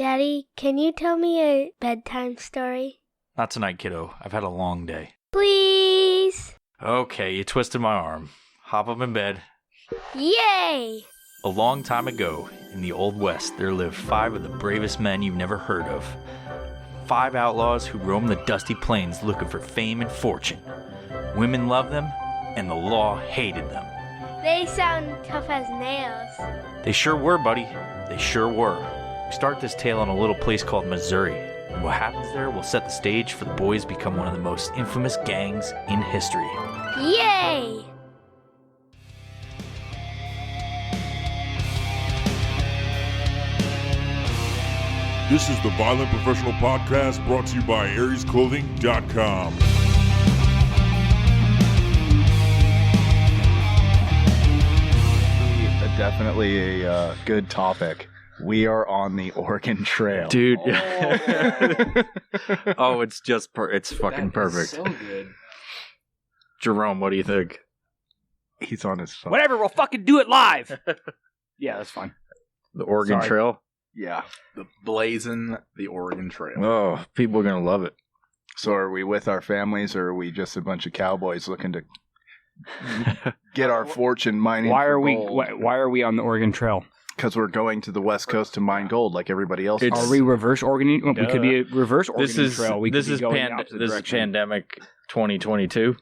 Daddy, can you tell me a bedtime story? Not tonight, kiddo. I've had a long day. Please. Okay, you twisted my arm. Hop up in bed. Yay! A long time ago, in the Old West, there lived 5 of the bravest men you've never heard of. 5 outlaws who roamed the dusty plains looking for fame and fortune. Women loved them, and the law hated them. They sound tough as nails. They sure were, buddy. They sure were. We start this tale in a little place called Missouri, and what happens there will set the stage for the boys to become one of the most infamous gangs in history. Yay! This is the Violent Professional Podcast brought to you by AriesClothing.com. Definitely a good topic. We are on the Oregon Trail. Dude. Oh, it's just, it's fucking perfect. So good. Jerome, what do you think? He's on his phone. Whatever, we'll fucking do it live. Yeah, that's fine. The Oregon Sorry. Trail? Yeah. Blazing the Oregon Trail. Oh, people are going to love it. So are we with our families, or are we just a bunch of cowboys looking to get our fortune mining? Why for are we? gold? Why are we on the Oregon Trail? Because we're going to the West Coast to mine gold like everybody else. It's- Are we reverse Oregon? We could be a reverse Oregon This is Trail. We this could be is going the opposite this is direction. pandemic 2022,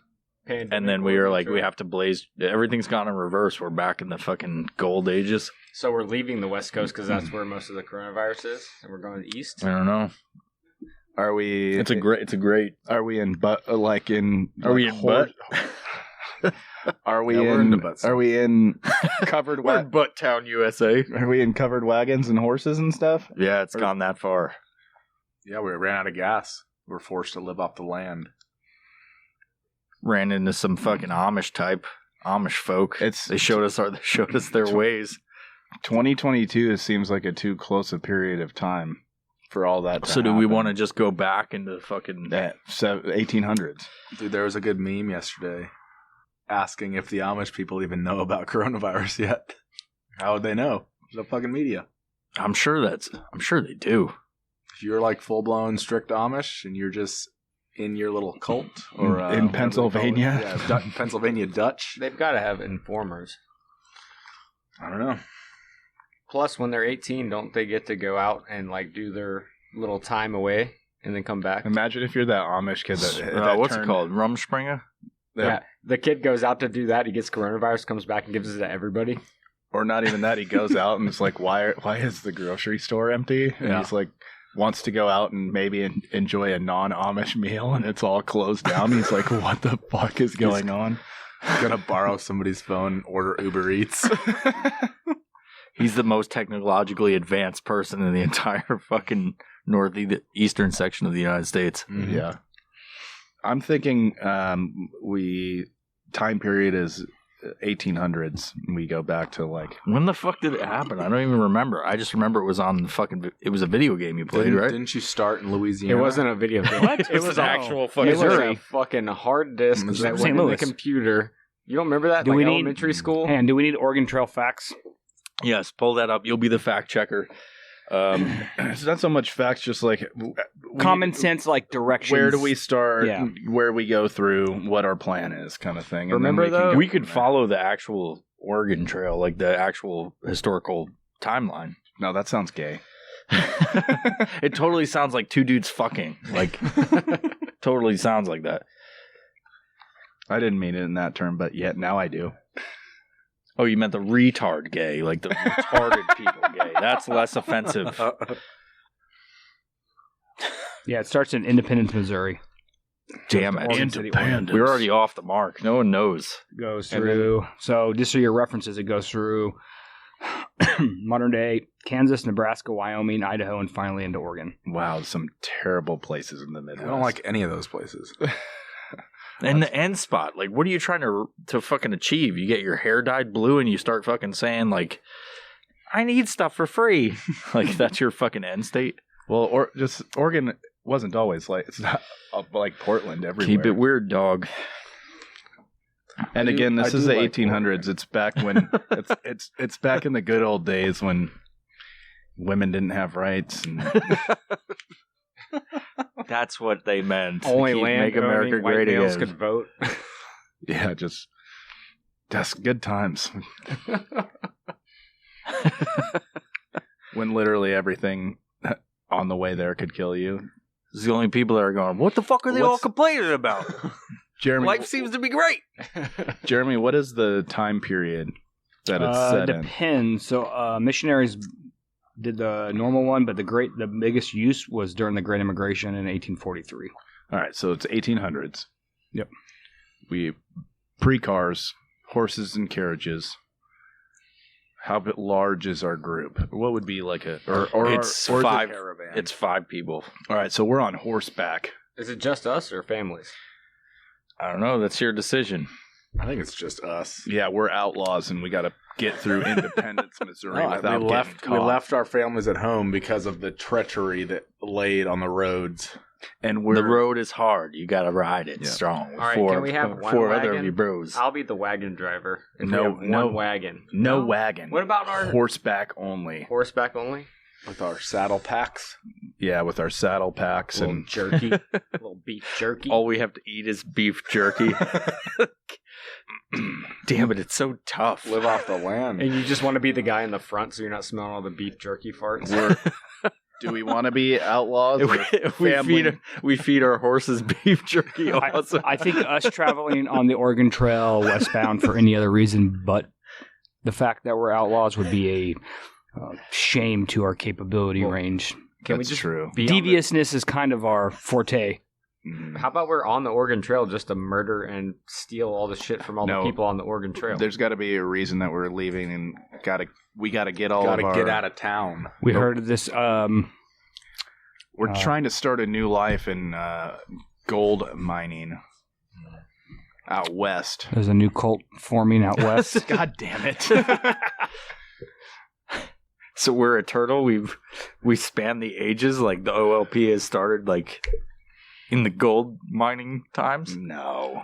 and then we are like we have to blaze. Everything's gone in reverse. We're back in the fucking gold ages. So we're leaving the West Coast because that's where most of the coronavirus is, and we're going east. I don't know. Are we? It's a great. Are we in butt? Like in? Are we in butt? Are we Yeah, we're in? into butts. Are we in covered? We're in Butt Town, USA. Are we in covered wagons and horses and stuff? Yeah, it's gone that far. Yeah, we ran out of gas. We're forced to live off the land. Ran into some fucking Amish folk. They showed us their ways. 2022 seems like a too close a period of time for all that. So do we want to just go back into the fucking 1800s? Dude, there was a good meme yesterday asking if the Amish people even know about coronavirus yet. How would they know? The fucking media. I'm sure they do. If you're like full-blown strict Amish and you're just in your little cult or in whatever they call it. Pennsylvania? Yeah, Pennsylvania Dutch. They've got to have informers. I don't know. Plus, when they're 18, don't they get to go out and like do their little time away and then come back? Imagine if you're that Amish kid that What's it called? Rumspringa? Yeah, the kid goes out to do that. He gets coronavirus, comes back and gives it to everybody. Or not even that. He goes out and it's like, why is the grocery store empty? And Yeah. he's like, wants to go out and maybe enjoy a non-Amish meal and it's all closed down. He's like, what the fuck is going on? Gonna borrow somebody's phone and order Uber Eats. He's the most technologically advanced person in the entire fucking northeastern section of the United States. Mhm. Yeah. I'm thinking time period is 1800s. We go back to like When the fuck did it happen? I don't even remember. I just remember it was on the fucking. It was a video game you played, right? Didn't you start in Louisiana? It wasn't a video game. It was an actual fucking. It was a fucking hard disk Missouri. that St. went in the Louis. computer. You don't remember that? Do like we need- elementary school? And do we need Oregon Trail facts? Yes, pull that up. You'll be the fact checker. it's not so much facts, just like Common sense, like directions. Where do we start? Yeah. Where we go through? What our plan is, kind of thing. And then Remember we can though? go We from could there. follow the actual Oregon Trail, like the actual historical timeline. No, that sounds gay. It totally sounds like two dudes fucking. Like, totally sounds like that. I didn't mean it in that term, but yet now I do. Oh, you meant the retard gay, like the retarded people gay. That's less offensive. Yeah, it starts in Independence, Missouri. Damn it. Oregon City, Oregon. We're already off the mark. No one knows. Goes through. So just so your references, it goes through modern day Kansas, Nebraska, Wyoming, Idaho, and finally into Oregon. Wow, some terrible places in the I Midwest. don't like any of those places. And the end spot, like, what are you trying to fucking achieve? You get your hair dyed blue and you start fucking saying, like, I need stuff for free. Like, that's your fucking end state. Well, or just Oregon wasn't always like it's not like Portland everywhere. Keep it weird, dog. And again, this I is do the like 1800s. It's back when it's back in the good old days when women didn't have rights. And That's what they meant. Only Keep- land make America owning white great males again. could vote. yeah, that's good times. When literally everything on the way there could kill you. It's the only people that are going, what the fuck are they all What's- complaining about? Jeremy, Life seems to be great. Jeremy, what is the time period that it's set in? Depends. So missionaries did the normal one, but the biggest use was during the Great Immigration in 1843. All right, so it's 1800s. Yep. We pre-cars, horses and carriages. How large is our group? What would be like a It's or is it- five. Caravan. It's 5 people. All right, so we're on horseback. Is it just us or families? I don't know. That's your decision. I think it's just us. Yeah, we're outlaws, and we got to get through Independence, Missouri, No, without we getting we caught. left our families at home because of the treachery that laid on the roads. and we're The road is hard. You got to ride it Yeah. strong. All right, Four- can we have one four other wagon? of you bros? I'll be the wagon driver. If No, we have no. one wagon. no wagon. What about our horseback only? horseback only? With our saddle packs. Yeah, with our saddle packs Little and jerky, little beef jerky. All we have to eat is beef jerky. Damn it, it's so tough. Live off the land. And you just want to be the guy in the front, so you're not smelling all the beef jerky farts. do we want to be outlaws? or family? we feed our horses beef jerky. Also. I think us traveling on the Oregon Trail westbound for any other reason but the fact that we're outlaws would be a shame to our capability range. Can we That's just true. be on the- Deviousness is kind of our forte. How about we're on the Oregon Trail just to murder and steal all the shit from all No. the people on the Oregon Trail? There's got to be a reason that we're leaving, and we got to get all Gotta of our. get out of town. We heard of this. We're Uh, trying to start a new life in gold mining out west. There's a new cult forming out west. God damn it! So we're a turtle. We span the ages. Like the OLP has started like in the gold mining times. No,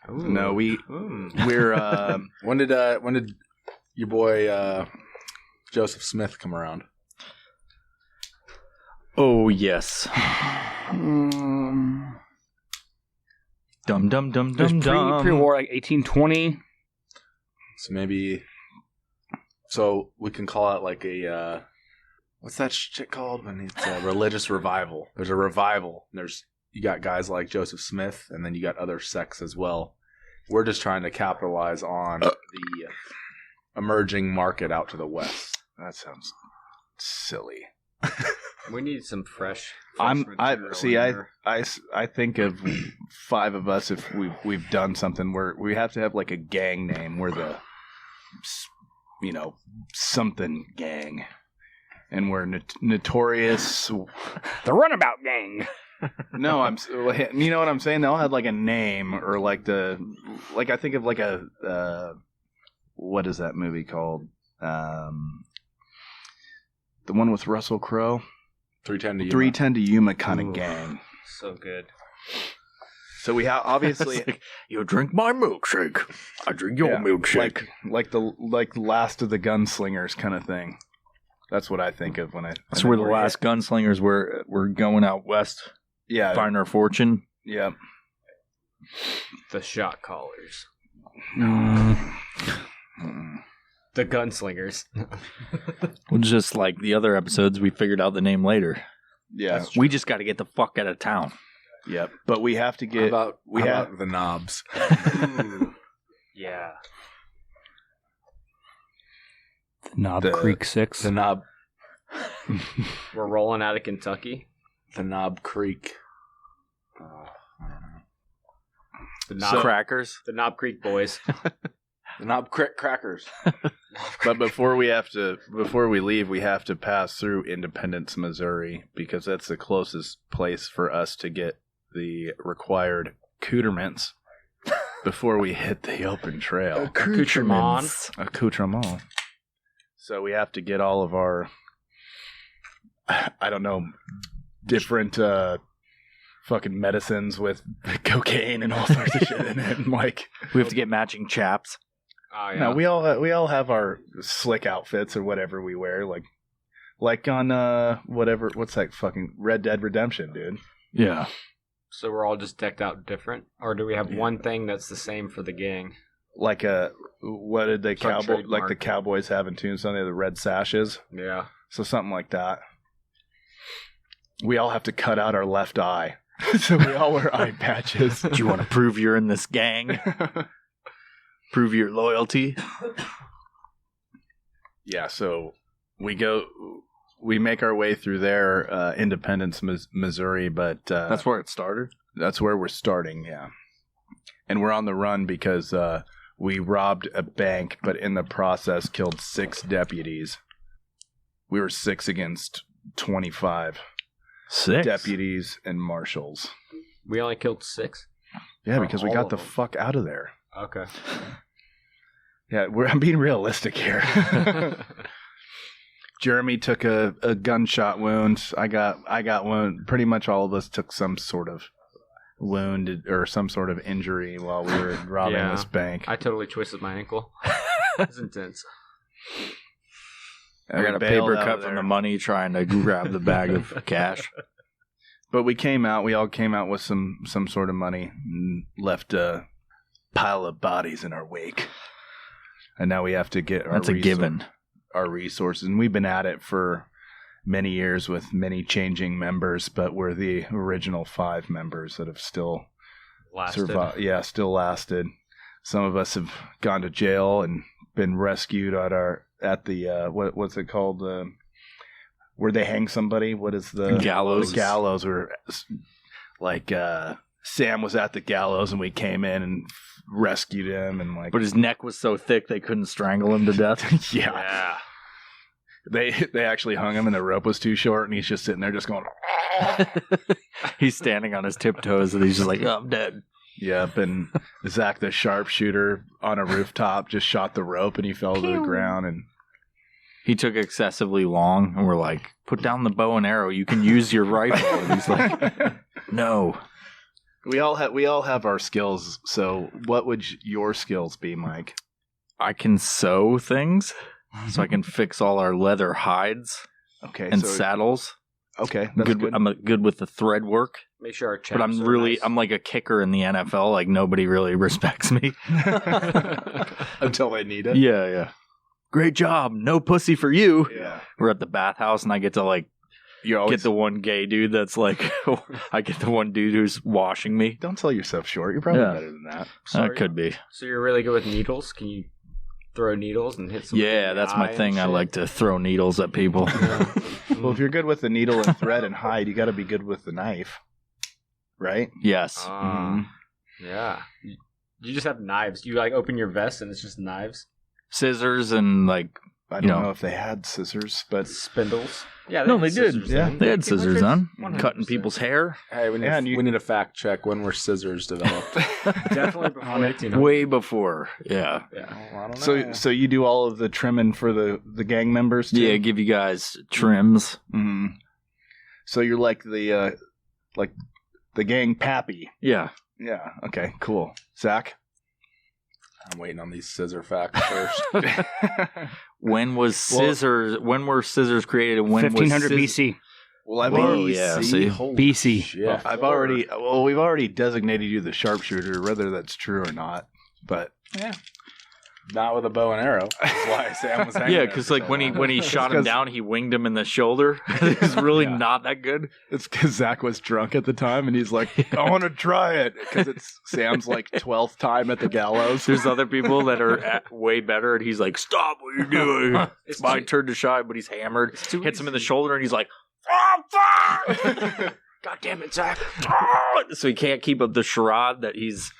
Ooh. no, Ooh. we're When did your boy Joseph Smith come around? Oh yes. Dum dum dum There's dum dum. pre-war, like 1820. So maybe, so we can call it like a what's that shit called when it's a religious revival? There's a revival. You got guys like Joseph Smith, and then you got other sects as well. We're just trying to capitalize on the emerging market out to the west. that sounds silly. We need some fresh I material see. in I there. think of 5 of us if we've done something where we have to have like a gang name. We're the something gang, and we're notorious. The Runabout Gang. No, you know what I'm saying. They all had like a name or I think of like a what is that movie called? The one with Russell Crowe. 310 to Yuma. 310 to Yuma kind of Ooh. gang. So good. So we have obviously It's like, you drink my milkshake. I drink your Yeah, milkshake. like the last of the gunslingers kind of thing. That's what I think of when I. So we're the last gunslingers. We're going out west, Yeah, find our fortune. yeah. The shot callers. Mm. The gunslingers. Well, just like the other episodes, we figured out the name later. Yeah, We just got to get the fuck out of town. yeah. But we have to How get. about the knobs? Yeah. Knob The- Creek 6. The knob We're rolling out of Kentucky. The Knob Creek. The Knob, Crackers. the Knob Creek boys. The Knob Crackers. But before we leave, we have to pass through Independence, Missouri, because that's the closest place for us to get the required accoutrements before we hit the open trail. Accoutrements. Accoutrement. So we have to get all of our, I don't know, different fucking medicines with cocaine and all sorts of shit in it. And like, We have to get matching chaps. Oh, yeah. no, we all have our slick outfits or whatever we wear. Like, Like on what's that fucking Red Dead Redemption, dude? Yeah. So we're all just decked out different, or do we have one thing that's the same for the gang? Like what did the Some cowboy like trademark. the Cowboys have in Tombstone? They have the red sashes, Yeah. so something like that. We all have to cut out our left eye, so we all wear eye patches. Do you want to prove you're in this gang? Prove your loyalty? Yeah, so we make our way through there, Independence, Missouri, but That's where it started? that's where we're starting, yeah. And we're on the run because we robbed a bank, but in the process killed 6 deputies. We were 6 against 25 6? deputies and marshals. We only killed 6? Yeah, Or because we all got of the them? fuck out of there. Okay. Yeah, I'm being realistic here. Jeremy took a gunshot wound. I got wound. Pretty much all of us took some sort of wound or some sort of injury while we were robbing Yeah. this bank. I totally twisted my ankle. It's intense. I got a paper cut from the money trying to grab the bag of cash. But we all came out with some sort of money and left a pile of bodies in our wake. And now we have to get That's a given. our resources. And we've been at it for many years with many changing members, but we're the original 5 members that have still Lasted. survived. Yeah, still lasted. Some of us have gone to jail and been rescued at the what's it called? Where they hang somebody? What is the Gallows. The gallows. Or like Sam was at the gallows and we came in and rescued him and like. But his neck was so thick they couldn't strangle him to death. Yeah. They actually hung him and the rope was too short and he's just sitting there just going. He's standing on his tiptoes and he's just like, oh, I'm dead. Yep, and Zach the sharpshooter on a rooftop just shot the rope and he fell to the ground and. He took excessively long, and we're like, put down the bow and arrow. You can use your rifle. And he's like, no. We all have our skills. So, what would your skills be, Mike? I can sew things, so I can fix all our leather hides Okay, and so, saddles. okay, that's good. I'm good with the thread work, Make sure our chaps but I'm are really nice. I'm like a kicker in the NFL. Like nobody really respects me. Until they need it. Yeah. Great job. No pussy for you. Yeah, We're at the bathhouse, and I get to like you always get the one gay dude that's like, I get the one dude who's washing me. don't sell yourself short. You're probably Yeah. better than that. That could be. So you're really good with needles? Can you throw needles and hit somebody in Yeah, the that's eye my and thing. I shit? like to throw needles at people. Well, if you're good with the needle and thread and hide, you got to be good with the knife, right? Yes. Mhm. Yeah. You just have knives. You like open your vest and it's just knives. Scissors and like, I You don't know. know if they had scissors, but Spindles. Yeah, No, had they did. scissors Yeah. then. they had scissors on, 100%. cutting people's hair Hey, we need, Yeah, and you- we need a fact check. When were scissors developed? Definitely before 1800. way before. Yeah. Yeah. I don't know. so you do all of the trimming for the gang members too? Yeah, give you guys trims. Mhm. So you're like the gang Pappy. Yeah. Yeah. Okay. Cool. Zach. I'm waiting on these scissor facts first. When was scissors? When were scissors created? And when 1500 was BC. Well, I Whoa, mean, yeah, see? Holy BC. shit. we've already designated you the sharpshooter, whether that's true or not. But Not with a bow and arrow. That's why Sam was hanging Yeah, there because for like so when he long. shot him 'cause- down, he winged him in the shoulder. It's really Yeah. not that good. it's because Zach was drunk at the time, and he's like, "I want to try it," because it's Sam's like 12th time at the gallows. There's other people that are way better, and he's like, "Stop what you're doing." It's my turn to shine, but he's hammered. Hits him in the shoulder, and he's like, "Oh fuck!" God damn it, Zach. So he can't keep up the charade that he's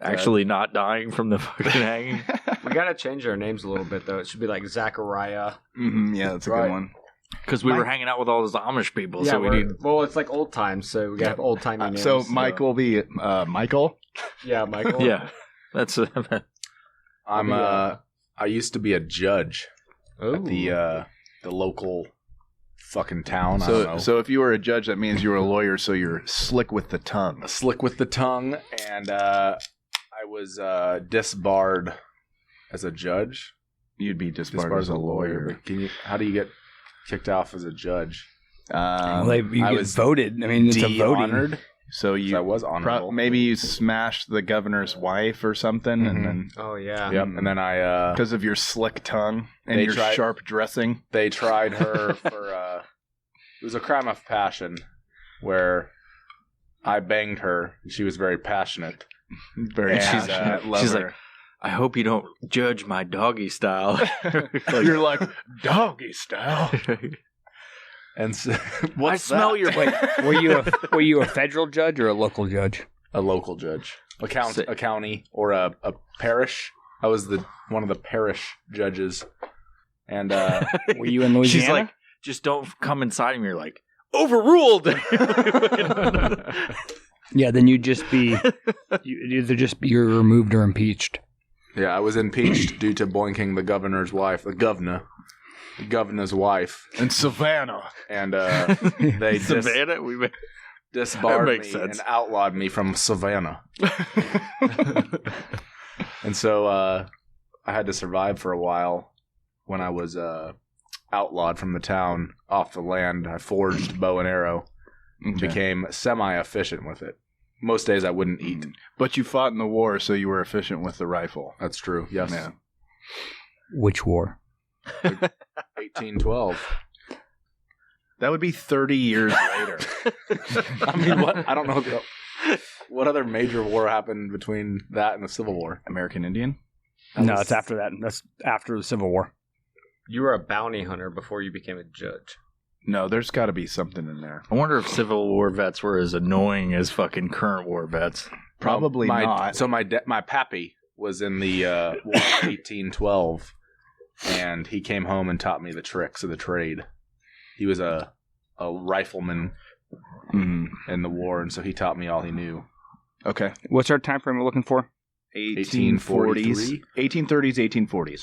actually not dying from the fucking hanging. We gotta change our names a little bit though. It should be like Zachariah. Yeah, that's a Right. good one. Because we were hanging out with all those Amish people, so we we're- need. Well, it's like old times, so we gotta have old timey names. So Mike will be Michael. Yeah, Michael. Yeah, that's I used to be a judge Ooh. at the local fucking town. I don't know. So if you were a judge, that means you were a lawyer. So you're slick with the tongue. Slick with the tongue, and I was disbarred as a judge. You'd be disbarred as a lawyer. But how do you get kicked off as a judge. You I get was voted. I mean, it's a voting. honored. So I was honorable. maybe you smashed the governor's wife or something, and then Oh yeah. Yep. And then I because of your slick tongue and They your tried- sharp dressing. they tried her for it was a crime of passion where I banged her and she was very passionate. Very And, passionate lover. she's like, I hope you don't judge my doggy style. You're like doggy style. And so, I smell your Were you a federal judge or a local judge? a local judge, a county, or a parish. I was one of the parish judges, and Were you in Louisiana? She's like, just don't come inside of me. You're like, overruled. Yeah, then you'd either just be you're removed or impeached. yeah, I was impeached due to boinking the governor's wife, the governor's wife, In Savannah. and they Savannah? disbarred That makes me sense. and outlawed me from Savannah. And so I had to survive for a while. When I was outlawed from the town off the land, I forged bow and arrow and became semi-efficient with it. Most days I wouldn't eat. But you fought in the war, so you were efficient with the rifle. That's true. Yes. Yeah. Which war? 1812. That would be 30 years later. I mean, what? I don't know. What other major war happened between that and the Civil War? American Indian? No, it's after that. That's after the Civil War. You were a bounty hunter before you became a judge. No, there's got to be something in there. I wonder if Civil War vets were as annoying as fucking current war vets. Probably not. So my Pappy was in the war of 1812, and he came home and taught me the tricks of the trade. He was a rifleman in the war, and so he taught me all he knew. Okay. What's our time frame we're looking for? 1840s. 1830s, 1840s.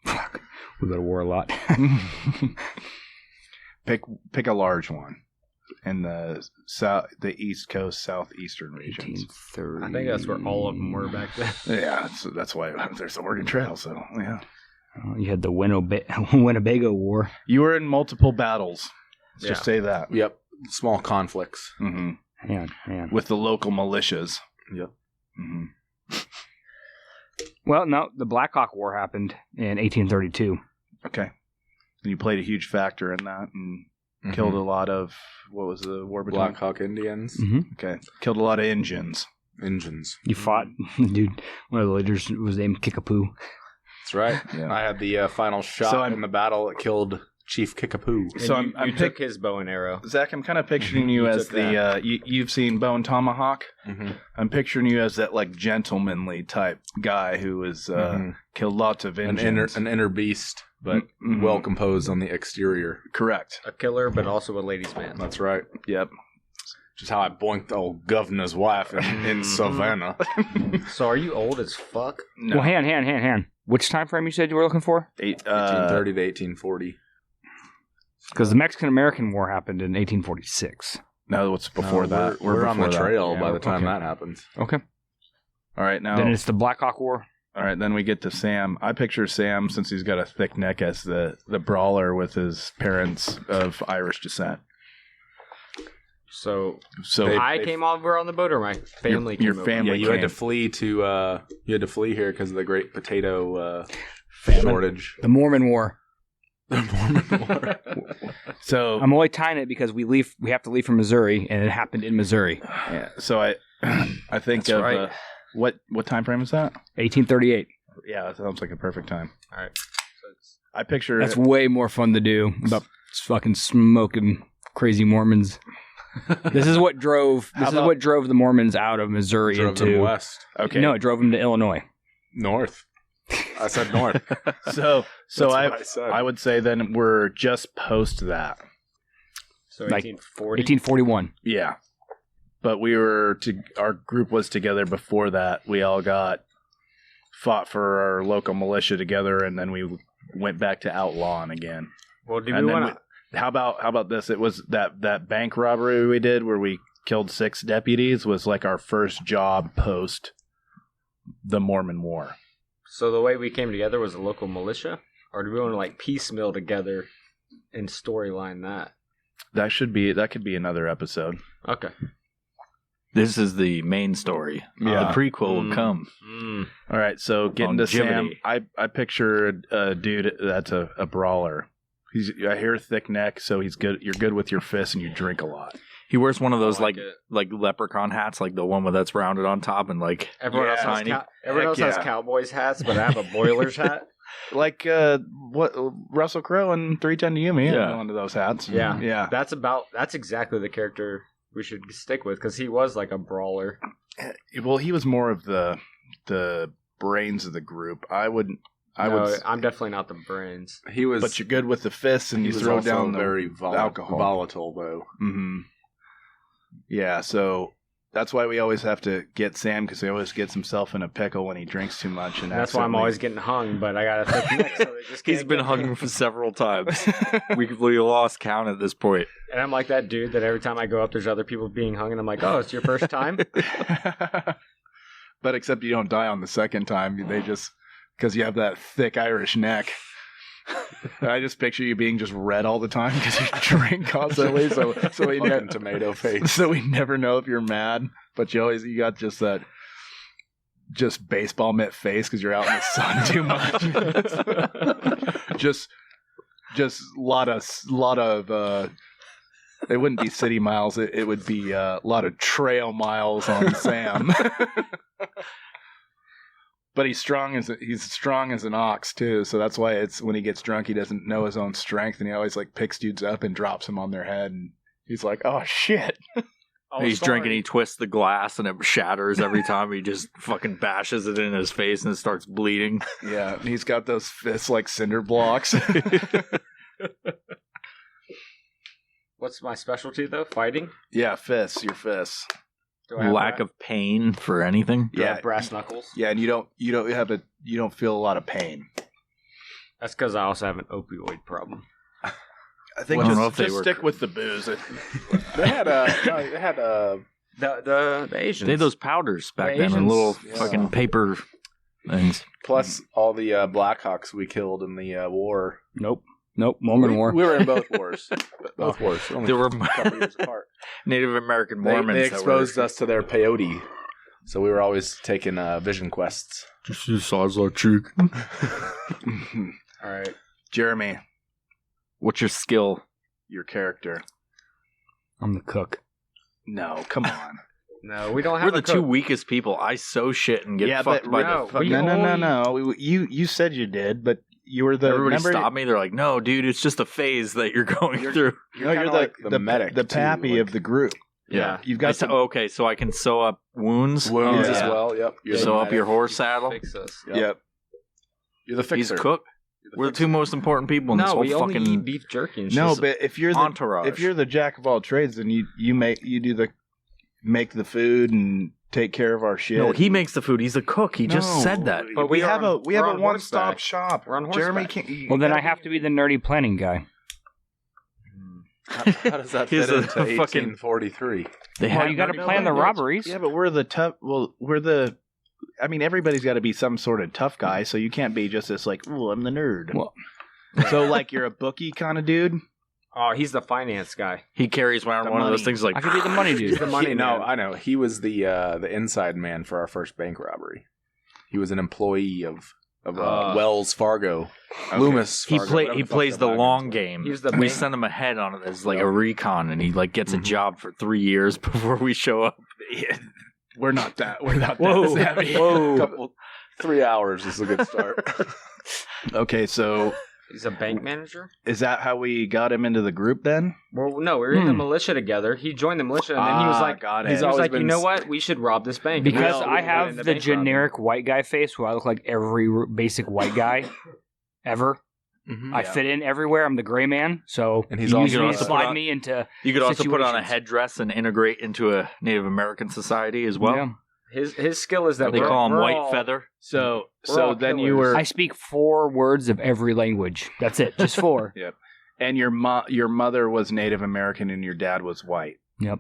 Fuck. We go to war a lot. Pick a large one in the East Coast, southeastern regions. 1830. I think that's where all of them were back then. Yeah, that's why there's the Oregon Trail. So yeah, You had the Winnebago War. you were in multiple battles. Let's just say that. Yep, small conflicts. hmm Man. With the local militias. Yep. hmm Well, no, the Black Hawk War happened in 1832. Okay. And you played a huge factor in that and killed a lot of, what was the war between? Black Hawk Indians, Okay. Killed a lot of Indians. engines. You fought, dude. One of the leaders was named Kickapoo. That's right. Yeah. I had the final shot in the battle that killed Chief Kickapoo. So And you took his bow and arrow. Zach, I'm kind of picturing you as took the, you've seen Bone Tomahawk? Mm-hmm. I'm picturing you as that, like, gentlemanly type guy who was, killed lots of Indians. An inner beast, but Mhm. well composed on the exterior. Correct. A killer, but also a ladies' man. That's right. Yep. Just how I boinked the old governor's wife in Savannah. So are you old as fuck? No. Well, hand. Which time frame you said you were looking for? 1830 to 1840. Because the Mexican-American War happened in 1846. No, what's before that? We're on the before that. trail Yeah, by the time okay. that happens. Okay. All right, now. Then it's the Black Hawk War. All right, then we get to Sam. I picture Sam, since he's got a thick neck, as the brawler with his parents of Irish descent. So So I came over on the boat, or my family came your over? family- Yeah, you had came. to flee here because of the great potato shortage. The Mormon War. The Mormon War. so I'm only tying it because we have to leave from Missouri, and it happened in Missouri. yeah, so I think That's of right. what time frame is that? 1838. Yeah, that sounds like a perfect time. All right. I picture That's way more fun to do. About fucking smoking crazy Mormons. This is what drove the Mormons out of Missouri Drove them into west. okay. No, it drove them to Illinois. North. I said north. So That's what I said. I would say then we're just post that. So Like 1840. 1841. Yeah. But our group was together before that. We all fought for our local militia together, and then we went back to outlawing again. Well, do And we then want to? how about this? It was that bank robbery we did where we killed 6 deputies was like our first job post the Mormon War. So the way we came together was a local militia. Or do we want to like piecemeal together and storyline that? That could be another episode. Okay. This is the main story. Yeah. The prequel will come. All right, so getting to Sam, Longevity. I picture a dude that's a brawler. I hear thick neck, so he's good. You're good with your fists, and you drink a lot. He wears one of those like like leprechaun hats, like the one that's rounded on top and like Everyone else, tiny. has Cowboys hats, but I have a Boilers hat. Like what Russell Crowe and 310 to Yumi, Yeah. one of those hats. Yeah. yeah. That's exactly the character we should stick with because he was like a brawler. Well, he was more of the brains of the group. I'm definitely not the brains. He was, But you're good with the fists, and he you was throw also down the very alcohol. volatile, though. Mm-hmm. Yeah, so that's why we always have to get Sam, because he always gets himself in a pickle when he drinks too much. And That's why I'm always getting hung, but I got a thick neck, so they just He's can't been get hung me. for several times. we lost count at this point. And I'm like that dude that every time I go up, there's other people being hung, and I'm like, oh, it's your first time? But except you don't die on the second time. They just, because you have that thick Irish neck. I just picture you being just red all the time because you drink constantly. So we never, Tomato face. so we never know if you're mad. But you got just that baseball mitt face because you're out in the sun too much. just lot of. It wouldn't be city miles. It would be a lot of trail miles on Sam. But he's strong as an ox too, so that's why it's when he gets drunk he doesn't know his own strength, and he always like picks dudes up and drops them on their head, and he's like, "Oh shit!" He's drinking, he twists the glass and it shatters every time. He just fucking bashes it in his face and it starts bleeding. Yeah, and he's got those fists like cinder blocks. What's my specialty, though? Fighting? Yeah, fists, your fists. Do I have Lack of pain for anything. do I Yeah. have brass knuckles? Yeah, and you don't feel a lot of pain. That's because I also have an opioid problem. I think I don't know if they just were- stick with the booze. They had The Asians. They had those powders back then, and Asians, little yeah. fucking paper things. plus all the Blackhawks we killed in the war. Nope. Mormon War. We were in both wars. Both wars. Only There were a couple years apart. Native American They Mormons. exposed us to their peyote, so we were always taking vision quests. Just the size of cheek. All right. Jeremy, What's your skill? your character. I'm the cook. No, come on. No, we don't have We're the a two cook. weekest people. I sew shit and get Yeah, fucked but by no, the fucking... we- No. You said you did, but you were the. Everybody remember- stopped me. They're like, "No, dude, it's just a phase that you're going through." No, you're kinda the like the medic, the too, Pappy like- of the group. Yeah. You've I got said, some. okay, so I can sew up wounds. Wounds Yeah. as well. Yep. You're the Sew up medic. your horse saddle. Fix us. Yep. You're the He's fixer. a cook. You're the We're the fixer. two most important people in this No, whole we only fucking eat beef jerky and shit. No, but if you're the entourage. if you're the jack of all trades, then you make the food and take care of our shit. No, he makes the food. He's a cook. He just No, said that. But we we're have on- a we're on one stop horseback. shop. We're on Jeremy horseback. can't. Well, then I have to be the nerdy planning guy. How does that He's fit a into fucking- 1843? They Well, have you got to no, plan the no, robberies. Yeah, but we're the tough. Well, we're the. I mean, everybody's got to be some sort of tough guy, so you can't be just this like, oh, I'm the nerd. Well- so like you're a bookie kind of dude. Oh, he's the finance guy. He carries around The one of those money. things like I could be the money dude. He's the money No, man. I know. He was the inside man for our first bank robbery. He was an employee of Wells Fargo. Loomis. he Fargo, play whatever he fuck plays their the migrants long were. game. He was the we bank- send him ahead on it as like a recon, and he like gets a job for 3 years before we show up. We're not that. We're not Whoa. that savvy. Couple, 3 hours is a good start. Okay, so He's a bank manager. is that how we got him into the group then? Well, no, we were in the militia together. He joined the militia, and then he was like, got he it. was always like, you been- know what? We should rob this bank. And we Because all I went have into the bank robbing. generic white guy face where I look like every basic white guy ever. I fit in everywhere. I'm the gray man. So And he's you also- usually also slide put on- me into You could also put on a situations. headdress and integrate into a Native American society as well. Yeah. His skill is that They we're- call him we're White all- Feather. So We're all then you killers. were, I speak 4 words of every language. That's it. Just 4. and your mother was Native American and your dad was white. Yep.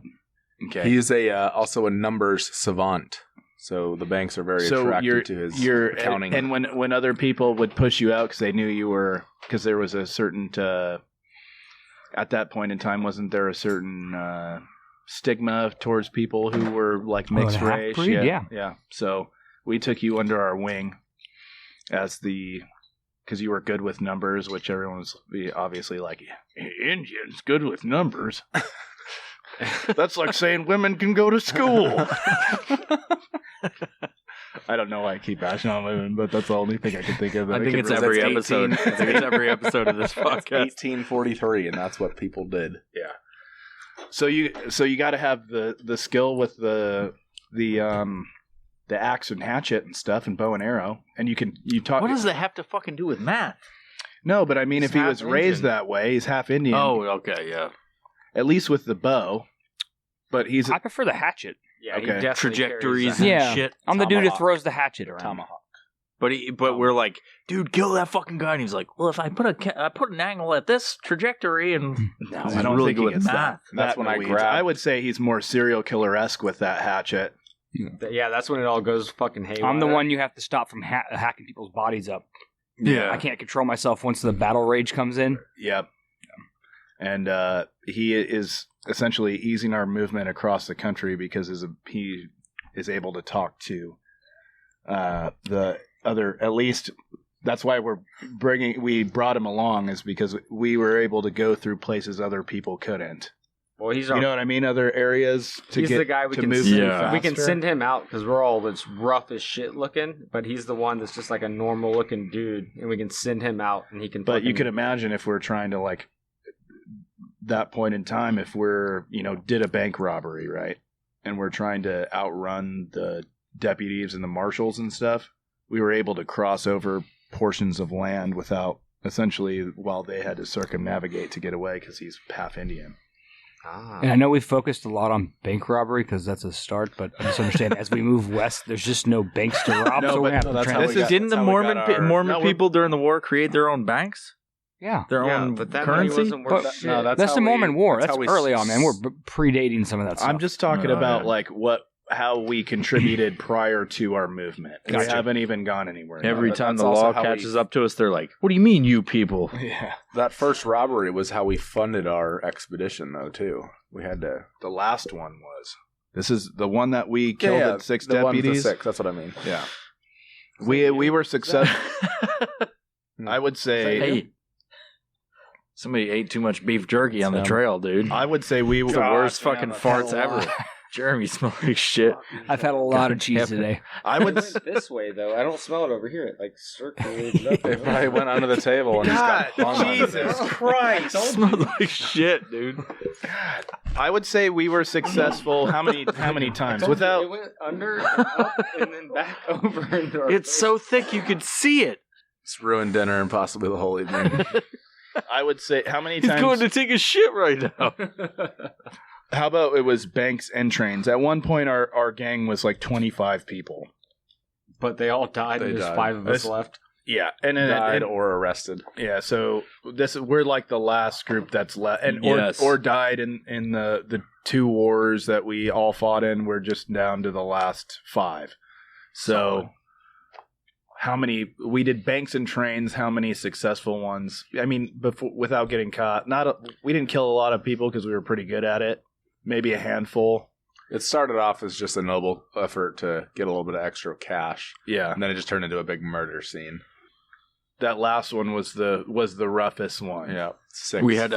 Okay. He's also a numbers savant. So the banks are very So attracted to his accounting. And when other people would push you out because they knew you were, because there was a certain, at that point in time, wasn't there a certain stigma towards people who were like mixed race? half-breed? Yeah. So we took you under our wing because you were good with numbers, which everyone was obviously like, Indians good with numbers. That's like saying women can go to school. I don't know why I keep bashing on women, but that's the only thing I can think of. I think it's every episode. I think it's every episode of this podcast. 1843, and that's what people did. Yeah. So you got to have the skill with the axe and hatchet and stuff and bow and arrow, and you talk. What does that have to fucking do with math? No, but I mean, He's if he was half raised Indian. that way, he's half Indian. Oh, okay, yeah. At least with the bow. But he's I prefer the hatchet. Yeah, he Okay. definitely Trajectories carries and Yeah. shit. I'm the dude who Tomahawk. throws the hatchet around. Tomahawk. But we're like, dude, kill that fucking guy. And he's like, well, if I put an angle at this trajectory, and no, He's I don't really think good he with gets math. that. That's that when in I the weeds. grab- I would say he's more serial killer-esque with that hatchet. that. Yeah, that's when it all goes fucking haywire. I'm the one you have to stop from hacking people's bodies up. yeah, I can't control myself once the battle rage comes in. Yep. And he is essentially easing our movement across the country because he is able to talk to the other. At least that's why we brought him along, is because we were able to go through places other people couldn't. Well, he's You know what I mean? Other areas to he's get the guy we to can move send, Yeah. we can faster. send him out because we're all that's rough as shit looking, but he's the one that's just like a normal looking dude, and we can send him out and he can. But you fucking- could imagine if we're trying to like that point in time, if we're did a bank robbery, right, and we're trying to outrun the deputies and the marshals and stuff, we were able to cross over portions of land without essentially while they had to circumnavigate to get away because he's half Indian. Ah. And I know we focused a lot on bank robbery because that's a start, but I just understand as we move west, there's just no banks to rob. No, so but we're gonna have to that's how transition. we got- Didn't the that's how we Mormon got our- Mormon No, we're- people during the war create their own banks, Yeah. their Yeah, own but that money currency? wasn't worth But- shit. no, That's how the Mormon War. that's That's how we early on, man. We're predating some of that stuff. I'm just talking Oh, about yeah. like how we contributed prior to our movement. We Gotcha. haven't even gone anywhere. Every but time that's the also law how we- catches up to us, they're like, "What do you mean, you people?" Yeah. That first robbery was how we funded our expedition, though, too. We had to... The last one was. This is the one that we killed at 6 the one with the deputies. 6, that's what I mean. Yeah. We were successful. I would say Hey, somebody ate too much beef jerky on the Some- trail, dude. I would say we It's the were worst damn, fucking I've had farts a lot. ever. Jeremy smells like shit. I've had a lot of cheese God, today. I It would went this way though. I don't smell it over here. It like circulated up. It probably went under the table and just got hung on Jesus it. Christ. It smells like shit, dude. I would say we were successful how many times it without went under, and up, and then back over into our It's so thick you could see it. It's ruined dinner and possibly the whole evening. I would say how many He's times going to take a shit right now. how about it was banks and trains. At one point our gang was like 25 people. But they all died. They And there's died. 5 of us This- left. Yeah, and Died or arrested. yeah, so we're like the last group that's left, and Yes. or died in the 2 wars that we all fought in. We're just down to the last 5. So, how many we did banks and trains? How many successful ones? I mean, without getting caught, we didn't kill a lot of people because we were pretty good at it. Maybe a handful. It started off as just a noble effort to get a little bit of extra cash, Yeah, and then it just turned into a big murder scene. that last one was the roughest one. Yeah, 6 We had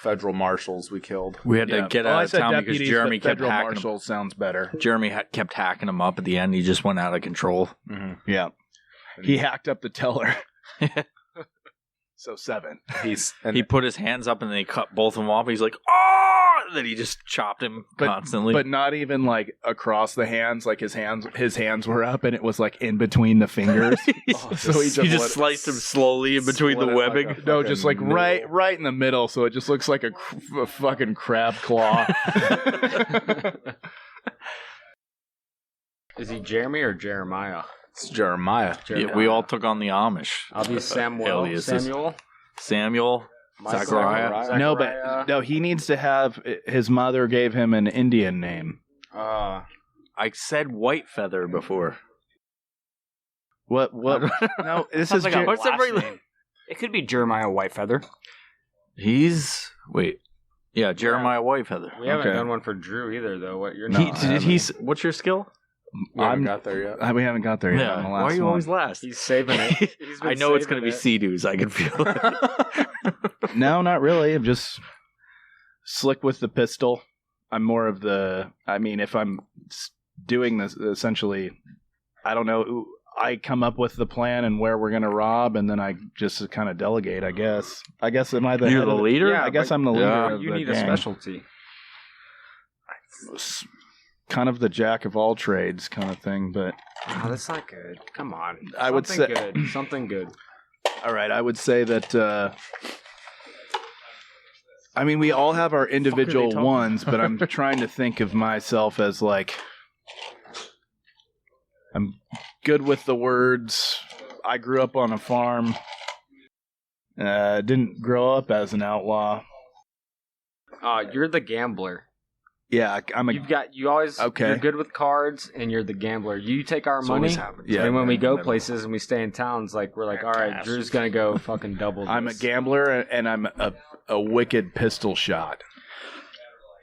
federal marshals we killed. We had to Yeah. get Well, I out of said town because deputies, Jeremy but kept federal hacking him. marshals sounds better. Jeremy kept hacking him up at the end. He just went out of control. Yeah. He hacked up the teller. So 7. He put his hands up and then he cut both of them off. He's like, oh! And then he just chopped him constantly. But not even like across the hands. Like his hands were up and it was like in between the fingers. So he just sliced him slowly in between the split it like webbing. a- No, fucking just like noodle. right in the middle. So it just looks like a fucking crab claw. Is he Jeremy or Jeremiah? It's Jeremiah. Yeah, we all took on the Amish. I'll be Samuel. Aliases. Samuel. Samuel. Zachariah. No, but no, he needs to have his mother gave him an Indian name. I said white feather before. What? No, this Sounds is like a what's last everybody- name. It could be Jeremiah Whitefeather. Jeremiah Whitefeather. We haven't Okay. done one for Drew either, though. What you're No, not? What's your skill? We haven't got there yet. We haven't got there yet. On the Why last are you one. always last? He's saving it. He's been I know it's saving going to be it. Sea-Doos. I can feel it. No, not really. I'm just slick with the pistol. I'm more of the. I mean, if I'm doing this, essentially, I don't know. I come up with the plan and where we're going to rob, and then I just kind of delegate. I guess. Am I the You're head the of leader? Yeah, I guess but- I'm the leader. Yeah. of You the need a gang. specialty. Kind of the jack of all trades kind of thing, but Oh, that's not good. Come on. I would Something say- good. Something good. all right. I would say that. I mean, we all have our individual talking ones, but I'm trying to think of myself as like. I'm good with the words. I grew up on a farm. Didn't grow up as an outlaw. You're the gambler. Yeah, I'm a. Okay. You're good with cards, and you're the gambler. You take our It's money, always happened. Yeah. and when we go Never. places and we stay in towns, like we're like, all right, Drew's gonna go fucking double. I'm a this. gambler, and I'm a wicked pistol shot.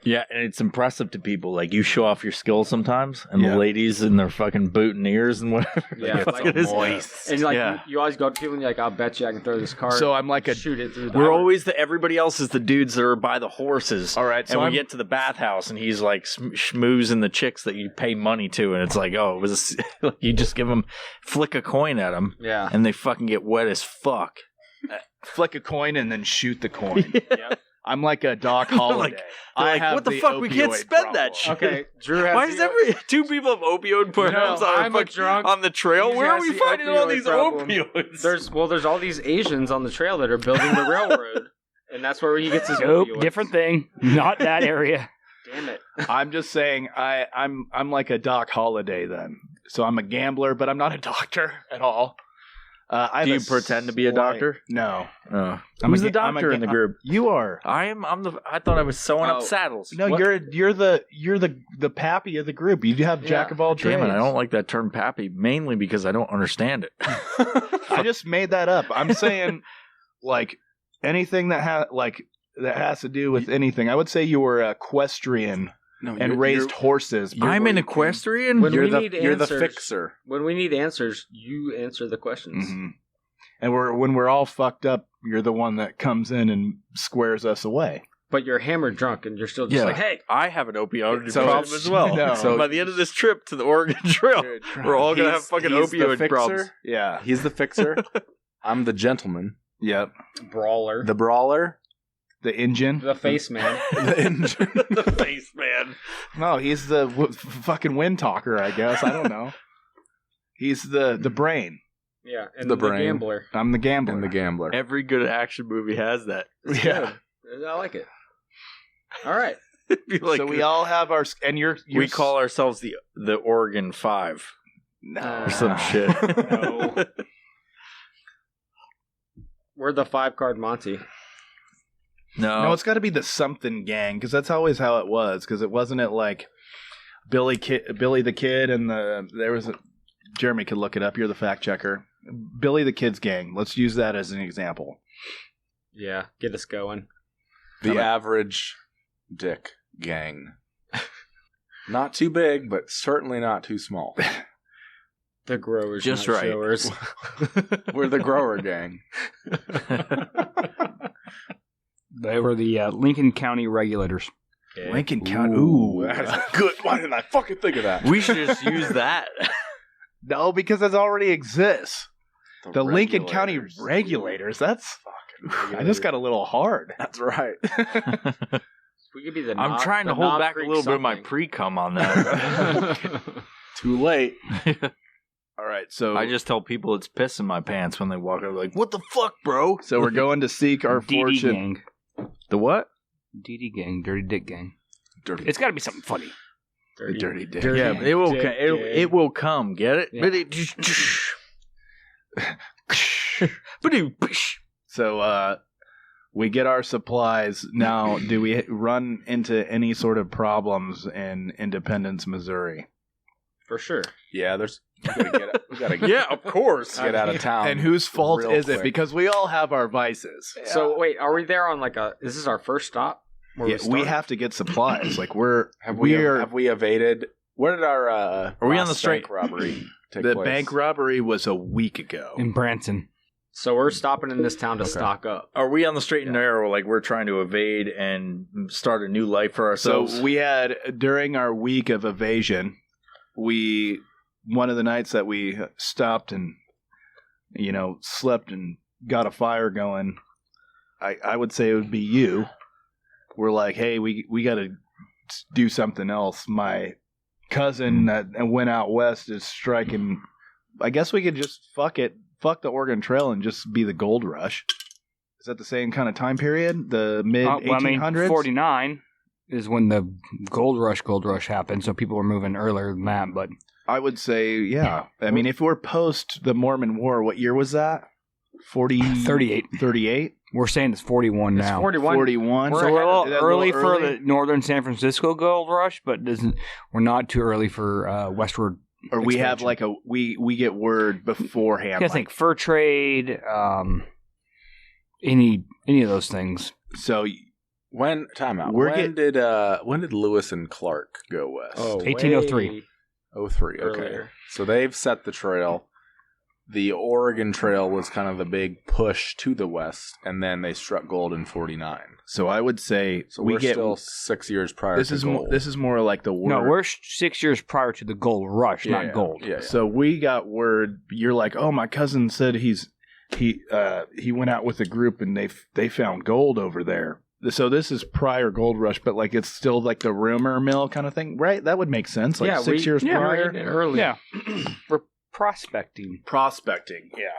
Yeah, and it's impressive to people. Like, you show off your skills sometimes, and Yeah. the ladies in their fucking boutonnieres and whatever. Yeah, Like, like, it's- and like Yeah. you always go up to people and you're like, I'll bet you I can throw this card. So I'm like a. shoot it through. The We're heart. always everybody else is the dudes that are by the horses. All right, so and we I'm- get to the bathhouse, and he's like schmoozing the chicks that you pay money to, and it's like, oh, it was you just give them, flick a coin at them, Yeah. and they fucking get wet as fuck. Flick a coin and then shoot the coin. Yeah. I'm like a Doc Holiday. They're like, have what the fuck? We can't opioid spend that problem. shit. Okay, Drew has. Why does two people have opioid problems I'm a drunk. on the trail? He Where are has we the finding all opioid these problem. opioids? There's all these Asians on the trail that are building the railroad, and that's where he gets his Nope, opioids. different thing. Not that area. Damn it. I'm just saying, I'm like a Doc Holiday then. So I'm a gambler, but I'm not a doctor at all. I have Do you a pretend to be a slight- doctor? No. Oh. I'm Who's a the ga- I'm a doctor ga- in the group? You are. I'm the. I thought I was sewing Oh. up saddles. No, What? you're the Pappy of the group. You have jack Yeah. of all trades. Damn it! I don't like that term "pappy," mainly because I don't understand it. I just made that up. I'm saying, like anything that has to do with anything. I would say you were equestrian No, and raised horses. I'm an equestrian. When You're we the need you're the answers- fixer. When we need answers, you answer the questions. Mhm. And when we're all fucked up, you're the one that comes in and squares us away. But you're hammered drunk, and you're still just Yeah. like, hey. I have an opioid So- problem as well. No. So by the end of this trip to the Oregon Trail, we're all gonna have fucking He's the opioid fixer. problems. Yeah. He's the fixer. I'm the gentleman. Yep. Brawler. The brawler. The engine. The face man. The engine. The face man. No, he's the fucking wind talker. I guess I don't know. He's the brain. Yeah, and The the brain. gambler. I'm the gambler. And the gambler. Every good action movie has that. Yeah. Good. I like it. All right. It'd be like so we all have our and you're we call ourselves the Oregon Five no. or some shit. No. We're the 5-card Monty. No, it's got to be the something gang because that's always how it was. Because it wasn't it like Billy the Kid and there was Jeremy could look it up. You're the fact checker. Billy the Kid's gang. Let's use that as an example. Yeah, get us going. The average dick gang. Not too big, but certainly not too small. The growers, Just not right. showers. We're the grower gang. They were the Lincoln County Regulators. Yeah. Lincoln County. Ooh, That's good. Why didn't I fucking think of that? We should just use that. no, because it already exists. The Lincoln County regulators. Regulators. That's. Fucking I just got a little hard. That's right. We could be the. I'm trying to hold back a little bit of my pre-cum on that. Too late. All right, so I just tell people it's piss in my pants when they walk over, like, what the fuck, bro? so we're going to seek our DD fortune. gang. The what? DD gang. Dirty Dick gang. Dirty. It's got to be something funny. Dirty dick. Yeah, but it will. Dick, It will come. Get it? Yeah. But it just. So we get our supplies. Now, do we run into any sort of problems in Independence, Missouri? For sure. Yeah, we gotta get Yeah, of course. get out of town. And whose fault real is it? quick. Because we all have our vices. So wait, are we there on like is this our first stop? Where Yeah, we started? have to get supplies. Like have we evaded? Where did our Are we on the straight bank robbery take the place? bank robbery was a week ago. In Branson. So we're stopping in this town to stock up. Are we on the straight and narrow? Like we're trying to evade and start a new life for ourselves? So we had, during our week of evasion, one of the nights that we stopped and, slept and got a fire going, I would say it would be you. We're like, hey, we got to do something else. My cousin that went out west is striking. I guess we could just fuck the Oregon Trail and just be the gold rush. Is that the same kind of time period? The mid 1800s? 49 is when the gold rush happened, so people were moving earlier than that, but I would say, yeah. I mean, if we're post the Mormon War, what year was that? 38. 38? We're saying it's 41 It's now. 41. 41. So we're a little Is that early for early? the northern San Francisco gold rush, but we're not too early for westward. Or we have expansion. like we get word beforehand. I think fur trade, any of those things. So When timeout. We're When did Lewis and Clark go west? Oh, 1803. way 03. Okay. earlier. So they've set the trail. The Oregon Trail was kind of the big push to the west, and then they struck gold in 49. So I would say So we we're get still 6 years prior this to is gold. this is more like the word. No, we're 6 years prior to the gold rush, not gold. Yeah. So we got word. You're like, oh, my cousin said he went out with a group and they found gold over there. So this is prior gold rush, but like it's still like the rumor mill kind of thing, right? That would make sense. Like 6 years prior. early. Yeah. We're prospecting. Prospecting, yeah.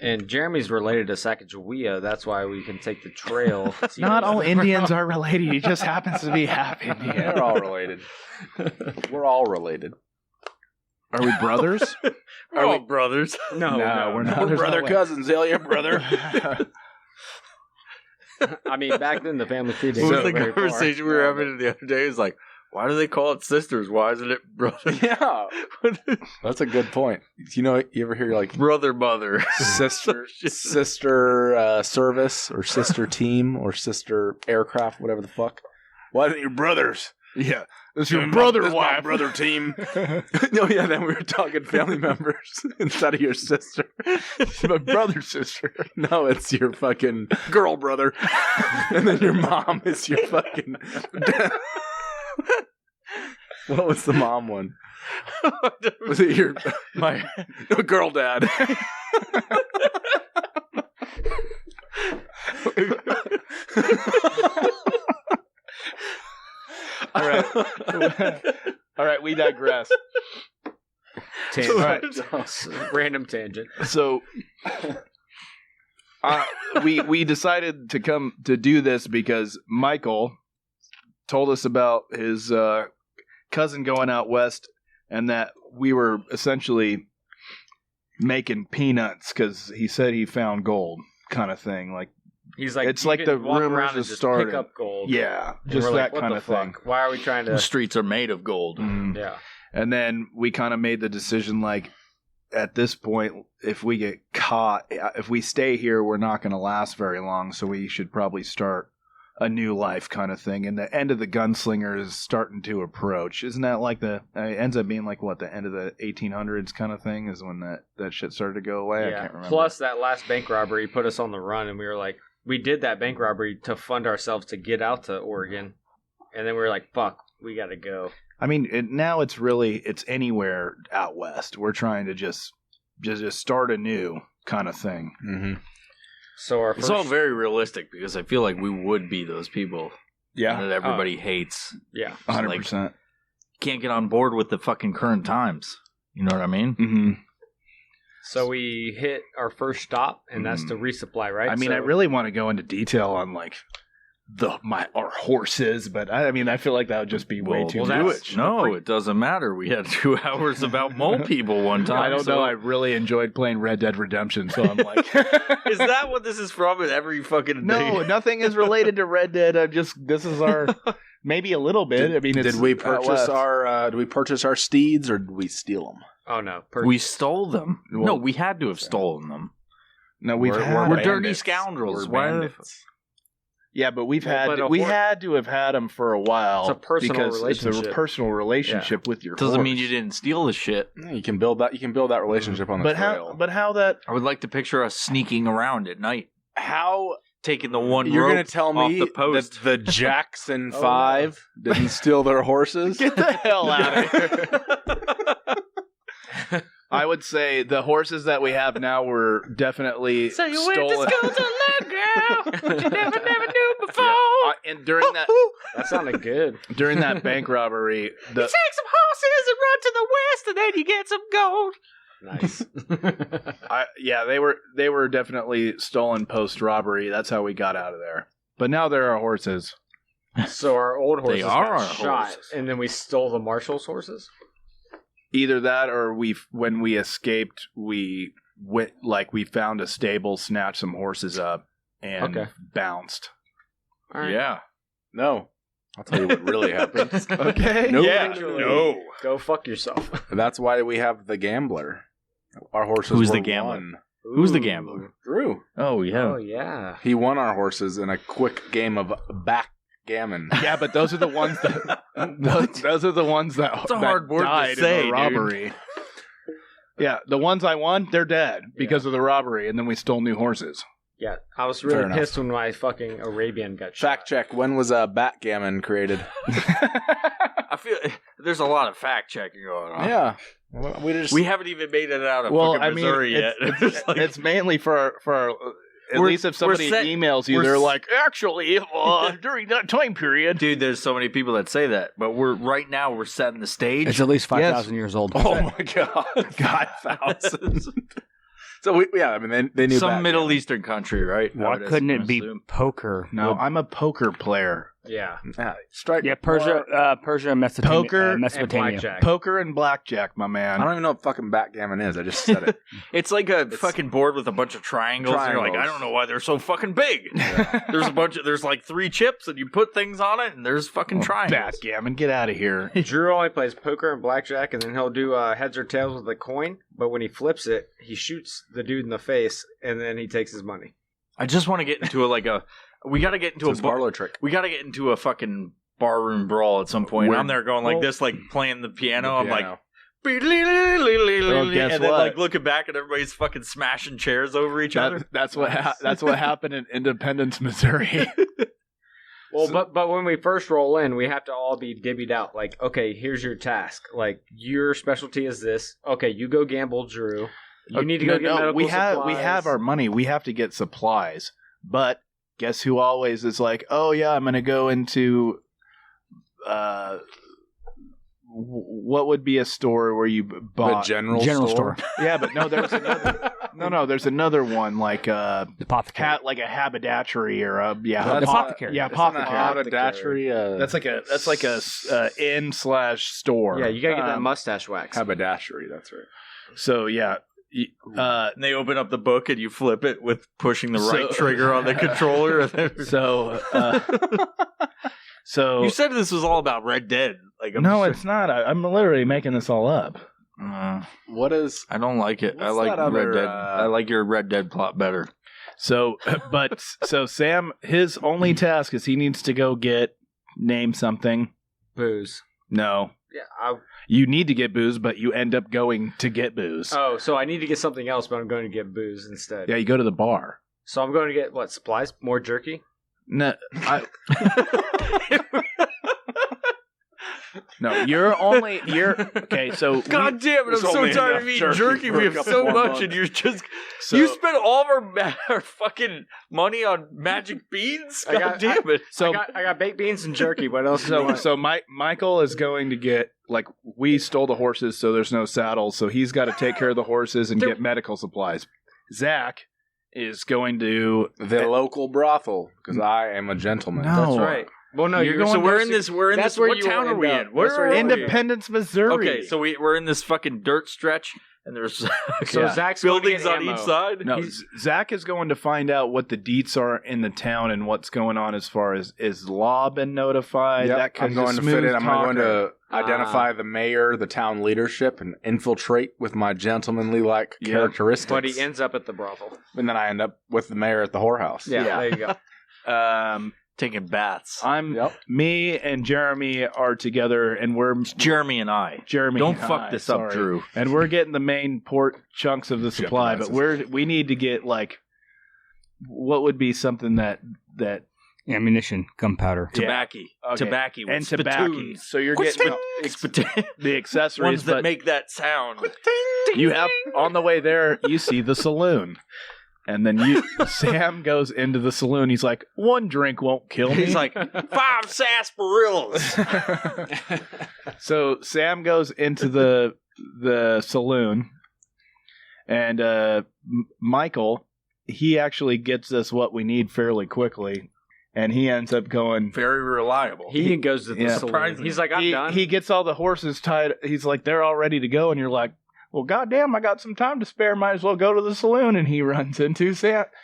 And Jeremy's related to Sacagawea. That's why we can take the trail. Not all Indians are related. He just happens to be half Indian. We're all related. We're all related. Are we brothers? Are we brothers? No, we're not. We're There's brother no way. cousins. Hell yeah, brother. I mean, back then the family tree didn't What go was the very far. conversation we were having the other day? Is like, why do they call it sisters? Why isn't it brother? Yeah. That's a good point. You ever hear like Brother, mother. sister service or sister team or sister aircraft, whatever the fuck? Why didn't your brothers? Yeah. That's your brother wife. brother team. No, yeah, then we were talking family members instead of your sister. My brother's sister. No, it's your fucking girl brother. And then your mom is your fucking... What was the mom one? Was it your girl dad? All right, we digress. Tangent. Random tangent. So we decided to come to do this because Michael told us about his cousin going out west and that we were essentially making peanuts because he said he found gold kind of thing. Like He's like, it's you like can the walk rumors around and have just started. pick up gold. Yeah, And just we're that like, what kind the of thing. fuck? Why are we trying The to? streets are made of gold. Mm. Yeah. And then we kind of made the decision like, at this point, if we get caught, if we stay here, we're not going to last very long. So we should probably start a new life kind of thing. And the end of the Gunslinger is starting to approach. Isn't that like it ends up being like what, the end of the 1800s kind of thing is when that shit started to go away? I Yeah. can't remember. Plus, that last bank robbery put us on the run, and we were like, we did that bank robbery to fund ourselves to get out to Oregon, and then we were like, fuck, we got to go. I mean, now it's anywhere out west. We're trying to just start anew kind of thing. Mm-hmm. So our It's first, all very realistic because I feel like we would be those people that everybody hates. yeah. 100%. Can't get on board with the fucking current times. You know what I mean? Mm-hmm. So we hit our first stop, and that's to resupply, right? I mean, So- I really want to go into detail on like our horses, but I mean, I feel like that would just be way too much. No, it doesn't matter. We had 2 hours about mole people one time. I don't know. I really enjoyed playing Red Dead Redemption, so I'm like, Is that what this is from? In every fucking no, thing? nothing is related to Red Dead. This is our maybe a little bit. I mean, it's Did we out west. purchase our steeds, or did we steal them? Oh no, We stole them. Well, no, we had to have stolen them. No, we're We're dirty bandits. scoundrels. We're Why- bandits. Yeah, but we had to have had them for a while. It's a personal because It's a relationship. personal relationship with your Doesn't horse. mean you didn't steal the shit. Yeah, you can build that. You can build that relationship on the But trail. how that I would like to picture us sneaking around at night, how taking the one you're rope going to tell off me the post. that the Jackson 5 didn't steal their horses? Get the hell out of here. I would say the horses that we have now were definitely So you stolen. went to school to learn, girl. What you never knew before. And during that That sounded good. during that bank robbery, the Take some horses and run to the west, and then you get some gold. Nice. they were definitely stolen post robbery. That's how we got out of there. But now there are horses. So our old horses are got our shot, horses. and then we stole the marshal's horses. Either that, or when we escaped, we went we found a stable, snatched some horses up, and bounced. All right. Yeah. No. I'll tell you what really happened. Okay. No. Yeah. No. Go fuck yourself. That's why we have the gambler. Our horses Who's were the gambler? won. Who's the gambler? Drew. Oh, yeah. Oh yeah. He won our horses in a quick game of backgammon. Yeah, but those are the ones that those are the ones that, It's a that hard word to died say, in the robbery. Yeah, the ones I won, they're dead because of the robbery, and then we stole new horses. Yeah, I was Fair really enough. pissed when my fucking Arabian got shot. Fact check. When was backgammon created? I feel there's a lot of fact checking going on. Yeah. We haven't even made it out of Well, fucking I mean, Missouri yet. it's, it's mainly for our at We're- least if somebody we're set- emails you, we're they're s- like, actually, during that time period. Dude, there's so many people that say that, but we're setting the stage. It's at least 5,000 years old. Oh my god. God, thousands. So I mean, they knew Some backgammon. Middle Eastern country, right? Why Nowadays, couldn't I'm it be assuming. poker? No, I'm a poker player. Yeah. Strike. Yeah, Persia, Mesopotamia. Poker and Mesopotamia. blackjack. Poker and blackjack, my I man. don't even know what fucking backgammon is. I just said it. It's like a fucking board with a bunch of triangles. And you're like, I don't know why they're so fucking big. There's like 3 chips, and you put things on it, and there's fucking triangles. Backgammon, get out of here. Drew only plays poker and blackjack, and then he'll do heads or tails with a coin. But when he flips it, he shoots the dude in the face, and then he takes his money. I just want to get into we got to get into It's a a parlor trick. We got to get into a fucking barroom brawl at some point. Where- I'm there going like well, this, like playing the piano. The I'm like, Well, guess and then what? like looking back and everybody's fucking smashing chairs over each other. That's what happened in Independence, Missouri. Well, but when we first roll in, we have to all be divvied out. Like, okay, here's your task. Like, your specialty is this. Okay, you go gamble, Drew. You need to go get medical we supplies. have our money. We have to get supplies. But guess who always is like, oh yeah, I'm going to go into what would be a store where you The bought general store. Yeah, but no, there's another. No, there's another one like The apothecary. like a haberdashery or a The That's apothecary. yeah, It's not a apothecary. haberdashery. That's like a inn/store. Yeah, you gotta get that mustache wax. haberdashery. That's right. So yeah, And they open up the book and you flip it with pushing the right trigger on the controller. so You said this was all about Red Dead. Like, no, it's not. I'm literally making this all up. What is? I don't like it. I What's like that other, Red Dead. I like your Red Dead plot better. So Sam, his only task is he needs to go name something. Booze. No, Yeah. you need to get booze, but you end up going to get booze. Oh, so I need to get something else, but I'm going to get booze instead. Yeah, you go to the bar. So I'm going to get what supplies? More jerky. No, no, you're okay. So God damn it! I'm There's so only tired enough of eating jerky jerky. for We a have couple so more much, months. and you're just So- you spent all of our fucking money on magic beans. God damn it! So I got baked beans and jerky. What else? do you want? so Michael is going to get we stole the horses, so there's no saddles, so he's got to take care of the horses and get medical supplies. Zach is going to The local brothel, because I am a gentleman. No. That's right. Well, no, You're going. So we're in this. We're in that's this. where What you town will are we end in? up. That's Where where are you we? Independence, Missouri. Okay, so we're in this fucking dirt stretch, and there's So Zach's going to buildings get on ammo. each side. No, Zach is going to find out what the deets are in the town and what's going on as far as is law been notified. Yep, That I'm going to fit in. I'm going to identify the mayor, the town leadership, and infiltrate with my gentlemanly-like characteristics. But he ends up at the brothel. And then I end up with the mayor at the whorehouse. Yeah, there you go. Taking baths. Me and Jeremy are together, and we're Jeremy and I. Jeremy. Don't and fuck I, this sorry. up, Drew. And we're getting the main port chunks of the supply, but we need to get like what would be something that Ammunition, gunpowder. Tobacco. Okay. Tobacco. and tobacco. So you're getting the accessories ones that but make that sound. you have on the way there. You see the saloon. And then Sam goes into the saloon. He's like, 1 drink won't kill me. He's like, 5 sarsaparillas. So Sam goes into the saloon, and Michael, he actually gets us what we need fairly quickly, and he ends up going. Very reliable. He goes to the saloon. He's like, I'm done. He gets all the horses tied. He's like, they're all ready to go, and you're like, well, goddamn, I got some time to spare. Might as well go to the saloon. And he runs into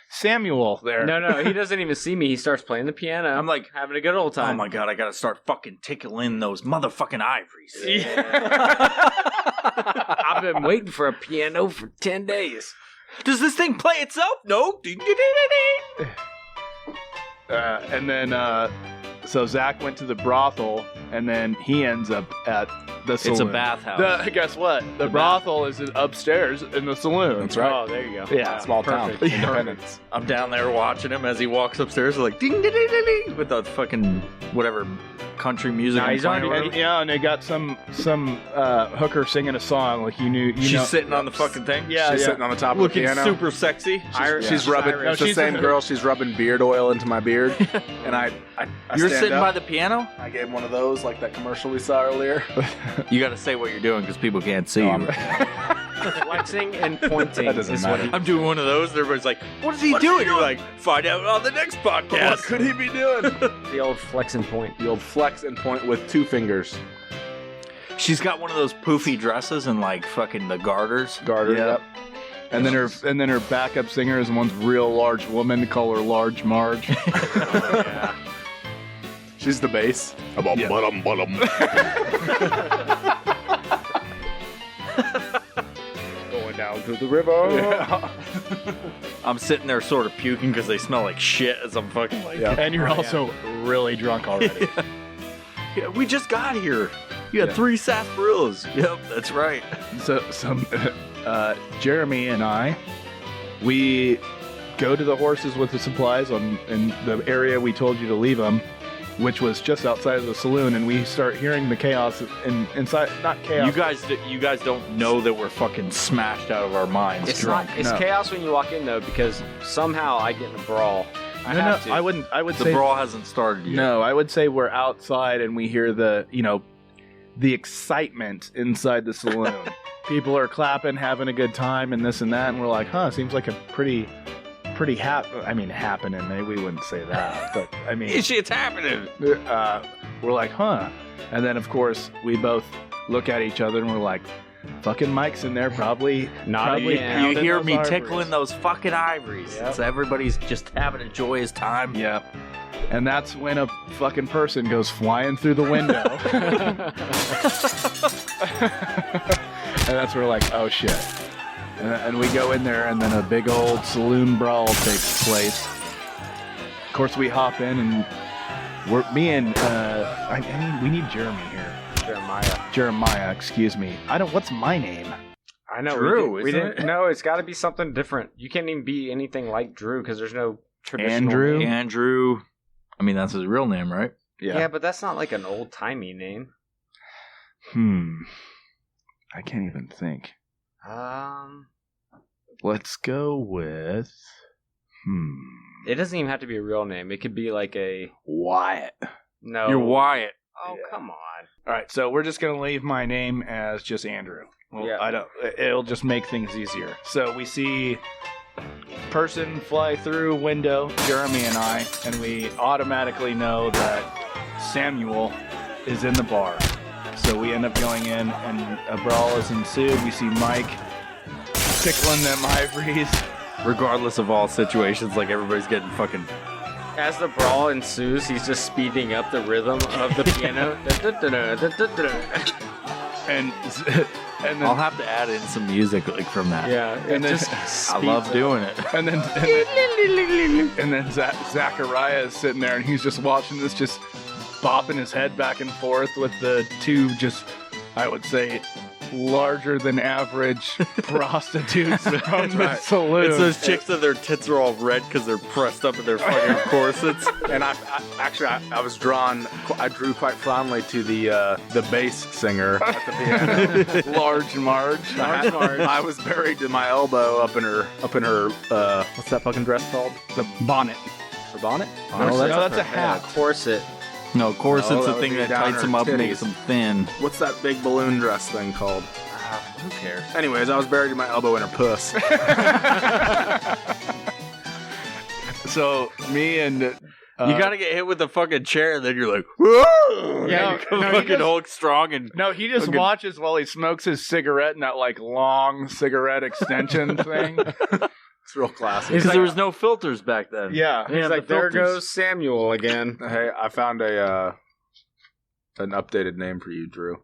Samuel there. No, he doesn't even see me. He starts playing the piano. I'm like, having a good old time. Oh my god, I gotta start fucking tickling those motherfucking ivories. I've been waiting for a piano for 10 days. Does this thing play itself? No. And then, so Zach went to the brothel, and then he ends up at the saloon. It's a bathhouse. Guess what? The brothel is upstairs in the saloon. That's right. Oh, there you go. Yeah. Small town. Perfect. Independence. I'm down there watching him as he walks upstairs, like ding ding ding ding ding, with the fucking whatever country music. Nah, he's already- And they got some hooker singing a song like you knew. She's sitting on the fucking thing. Yeah, She's yeah. sitting on the top of Looking the piano. super sexy. She's rubbing. Irish. It's the she's same a- girl. She's rubbing beard oil into my beard, and I You're stand sitting up. by the piano. I gave one of those, like that commercial we saw earlier. You got to say what you're doing because people can't see No, you. Flexing and pointing That doesn't is matter. what he I'm doing one of those. And everybody's like, "What is he doing?" You're like, "Find out on the next podcast." What could he be doing? the old flex and point. The old flex and point with 2 fingers. She's got one of those poofy dresses and like fucking the garters. Gartered Yeah. up. And then her backup singer is one's real large woman. Call her Large Marge. Yeah. She's the bass. Yeah. Going down to the river. Yeah. I'm sitting there sort of puking because they smell like shit as I'm fucking like. Yeah. And you're also really drunk already. Yeah, we just got here. You had 3 sarsaparillas. Yep, that's right. So Jeremy and I, we go to the horses with the supplies in the area we told you to leave them, which was just outside of the saloon, and we start hearing the chaos inside. Not chaos. You guys don't know that we're fucking smashed out of our minds It's drunk. not. It's No. chaos when you walk in though, because somehow I get in a brawl. I No, have to. I wouldn't. I would The say brawl hasn't started yet. no. I would say we're outside and we hear the excitement inside the saloon. People are clapping, having a good time, and this and that, and we're like, huh, seems like a pretty happening. Maybe we wouldn't say that, but I mean, Shit's happening. we're like, huh, and then of course we both look at each other and we're like, fucking Mike's in there, probably Not again. You pounding hear those me ivories. tickling those fucking ivories. Yep. So everybody's just having a joyous time. Yep. And that's when a fucking person goes flying through the window. And that's where we're like, oh shit. And we go in there, and then a big old saloon brawl takes place. Of course, we hop in, and we need Jeremy here. Jeremiah, excuse me. What's my name? I know. Drew, we isn't didn't. it? No, it's got to be something different. You can't even be anything like Drew because there's no traditional Andrew? name. Andrew. I mean, that's his real name, right? Yeah, but that's not like an old timey name. I can't even think. Um, Let's go with... it doesn't even have to be a real name. It could be like a Wyatt. no. You're Wyatt. Oh, Yeah. come on. All right, so we're just gonna leave my name as just Andrew. Well, Yeah. It'll just make things easier. So we see person fly through window, Jeremy and I, and we automatically know that Samuel is in the bar. So we end up going in, and a brawl is ensued. We see Mike tickling them ivories. Regardless of all situations, like everybody's getting fucking. As the brawl ensues, he's just speeding up the rhythm of the piano. And then I'll have to add in some music like from that. Yeah, and then I love doing it. and then Zachariah is sitting there and he's just watching this, just bopping his head back and forth with the two, just I would say, larger than average prostitutes from the saloon. It's those chicks that their tits are all red because they're pressed up in their fucking corsets. And I drew quite fondly to the bass singer at the piano. Large Marge. I was buried to my elbow up in her what's that fucking dress called? The bonnet. Her bonnet? No, that's a hat. Corset. No, corset's No, that the would thing be that down tights her them up and titties. makes them thin. What's that big balloon dress thing called? Who cares? Anyways, I was buried to my elbow in her puss. So me and You gotta get hit with the fucking chair, and then you're like, whoa! Yeah, You become no, he fucking just- Hulk strong and. no, he just fucking- watches while he smokes his cigarette in that like long cigarette extension thing. It's real classic. Because there was no filters back then. Yeah. They He's had like, the there filters. goes Samuel again. Hey, I found an updated name for you, Drew.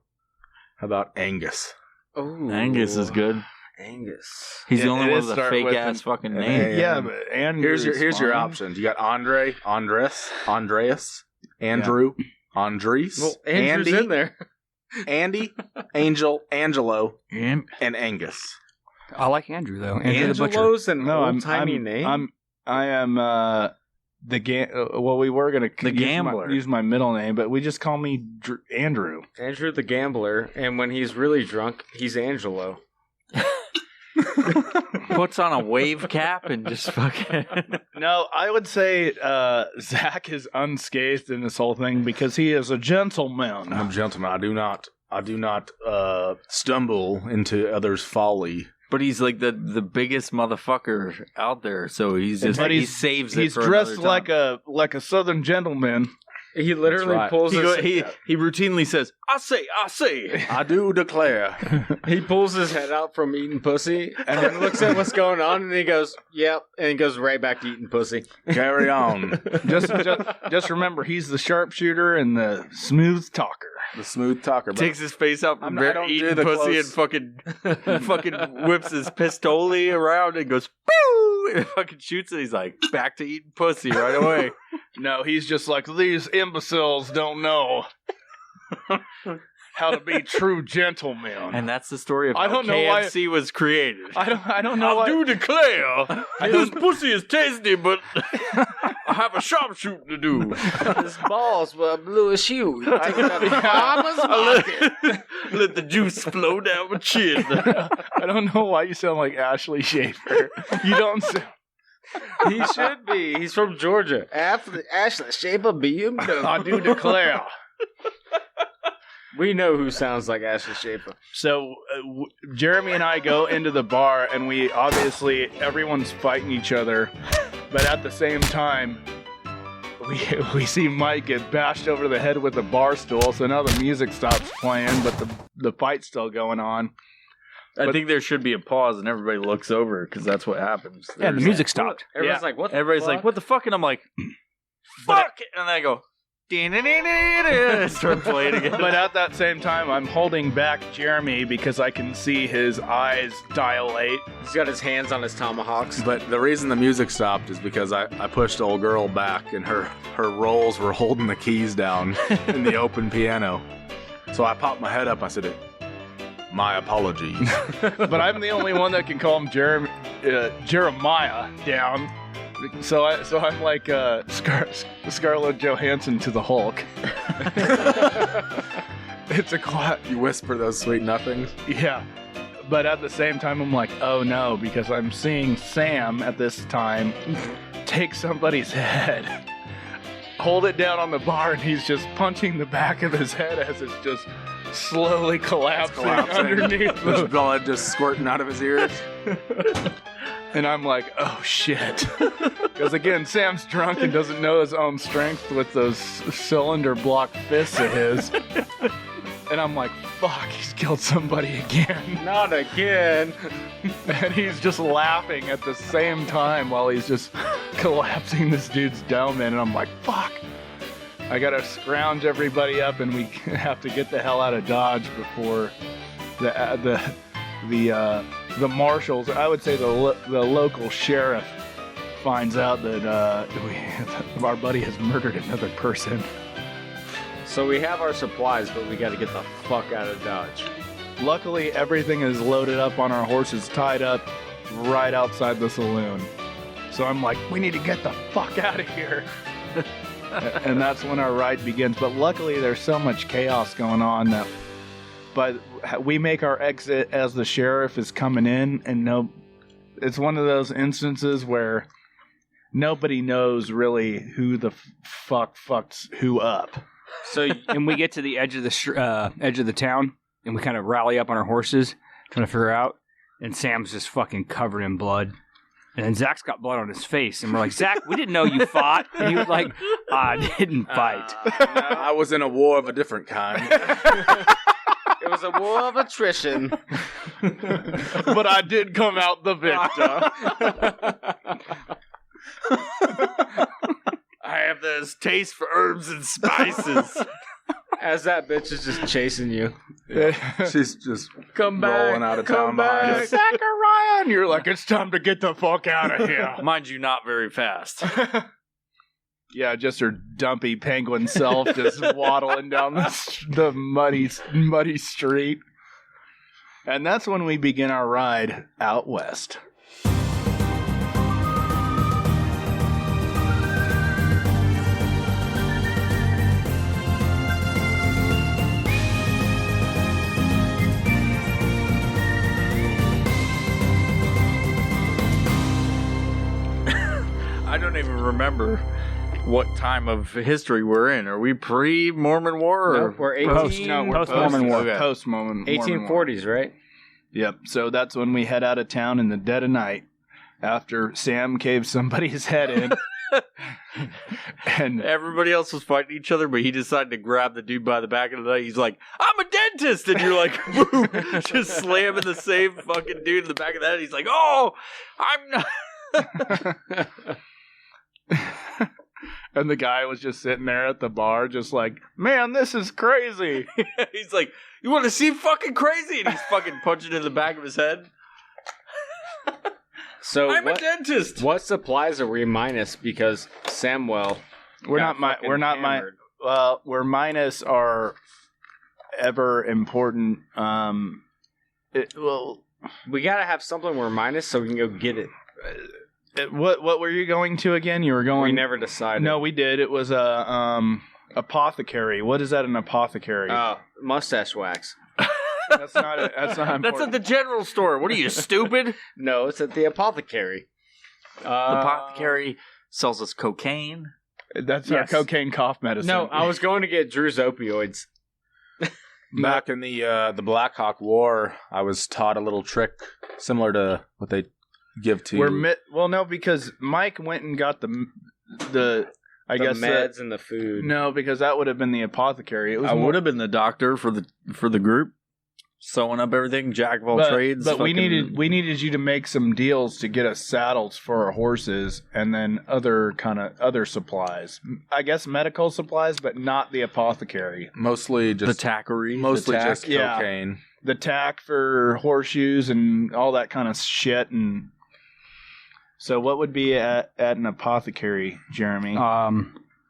How about Angus? Oh, Angus is good. Angus. He's Yeah, the only it one is with a start fake with ass an- fucking an name. A. Yeah, but Here's your options. You got Andre, Andreas, Andrew, Andres, Well, Andrew's Andy, in there. Andy, Angel, Angelo, Yeah. and Angus. I like Andrew though. Andrew the Butcher. Angelo's an No, old-timey name. I am the well, we were gonna The Gambler. use my middle name, but we just call me Andrew. Andrew the Gambler, and when he's really drunk, he's Angelo. Puts on a wave cap and just fucking. No, I would say Zach is unscathed in this whole thing because he is a gentleman. I'm a gentleman. I do not stumble into others' folly. But he's like the biggest motherfucker out there, so he's just But he saves it. He's for dressed another time. like a southern gentleman. He literally right. pulls his He routinely says, I say. I do declare. he pulls his head out from eating pussy, and then looks at what's going on, and he goes, "Yep," and he goes right back to eating pussy. Carry on. Just remember, he's the sharpshooter and the smooth talker. The smooth talker. Takes his face out from I don't do eating the pussy and fucking whips his pistoli around and goes, pew! And fucking shoots it. He's like, back to eating pussy right away. No, he's just like, these imbeciles don't know how to be true gentlemen. And that's the story of I how don't know why- KFC was created. I don't know I why. do declare, this pussy is tasty, but I have a sharpshooting to do. His balls were blue as hue. Take it out of the farmer's market. Let the juice flow down my chin. I don't know why you sound like Ashley Schaefer. You don't sound. He should be. He's from Georgia. Ashley Shaper BMW. I do declare. We know who sounds like Ashley Shaper. So Jeremy and I go into the bar, and we obviously everyone's fighting each other, but at the same time, we see Mike get bashed over the head with a bar stool. So now the music stops playing, but the fight's still going on. I think there should be a pause and everybody looks over because that's what happens. Yeah, the There's- music stopped. Everyone's like, what the Everybody's fuck? like, what the fuck? And I'm like, fuck! And then I go, start playing again. But at that same time, I'm holding back Jeremy because I can see his eyes dilate. He's got his hands on his tomahawks. But the reason the music stopped is because I pushed old girl back and her rolls were holding the keys down in the open piano. So I popped my head up. I said, my apologies. But I'm the only one that can call him Jeremiah down. So I'm like Scarlett Johansson to the Hulk. It's a You whisper those sweet nothings. yeah. But at the same time, I'm like, oh no, because I'm seeing Sam at this time take somebody's head, hold it down on the bar, and he's just punching the back of his head as it's just slowly collapsing underneath There's the... blood just squirting out of his ears. And I'm like, oh shit. Because again, Sam's drunk and doesn't know his own strength with those cylinder block fists of his. And I'm like, fuck, he's killed somebody again. Not again. And he's just laughing at the same time while he's just collapsing this dude's dome in. And I'm like, fuck. I gotta scrounge everybody up, and we have to get the hell out of Dodge before the marshals, I would say the local sheriff, finds out that our buddy has murdered another person. So we have our supplies, but we got to get the fuck out of Dodge. Luckily, everything is loaded up on our horses, tied up right outside the saloon. So I'm like, we need to get the fuck out of here. And that's when our ride begins. But luckily, there's so much chaos going on that we make our exit as the sheriff is coming in, and it's one of those instances where nobody knows really who the fuck fucks who up. So, and we get to the edge of the town, and we kind of rally up on our horses, trying to figure out. And Sam's just fucking covered in blood. And then Zach's got blood on his face, and we're like, Zach, we didn't know you fought. And he was like, I didn't fight. I was in a war of a different kind. It was a war of attrition. But I did come out the victor. I have this taste for herbs and spices. As that bitch is just chasing you. She's just Come back, rolling out of town behind us. Zachariah! And you're like, it's time to get the fuck out of here. Mind you, not very fast. Yeah, just her dumpy penguin self just waddling down the muddy street. And that's when we begin our ride out west. I don't even remember what time of history we're in. Are we pre-Mormon War? Or Nope, we're 18. Post-Mormon War. Okay. Post-Mormon 1840s, right? Yep. So that's when we head out of town in the dead of night after Sam caves somebody's head in. And everybody else was fighting each other, but he decided to grab the dude by the back of the neck. He's like, I'm a dentist! And you're like, boom, just slamming the same fucking dude in the back of the head. He's like, oh, I'm not... And the guy was just sitting there at the bar just like, man, this is crazy. He's like, you want to see fucking crazy? And he's fucking punching in the back of his head. So I'm a dentist. What supplies are we minus because Samwell? We're minus our ever important. We gotta have something we're minus so we can go get it. What were you going to again? You were going. We never decided. No, we did. It was a apothecary. What is that? An apothecary? Oh, mustache wax. That's not important. That's at the general store. What are you, stupid? No, it's at the apothecary. The apothecary sells us cocaine. That's our cocaine cough medicine. No, I was going to get Drew's opioids. Back in the Black Hawk War, I was taught a little trick similar to what they give to you. Well, no, because Mike went and got the meds and the food. No, because that would have been the apothecary. I would have been the doctor for the group, sewing up everything, jack of all trades. But we needed you to make some deals to get us saddles for our horses, and then other supplies. I guess medical supplies, but not the apothecary. Mostly just the tackery, just cocaine. The tack for horseshoes and all that kind of shit. And so, what would be at an apothecary, Jeremy?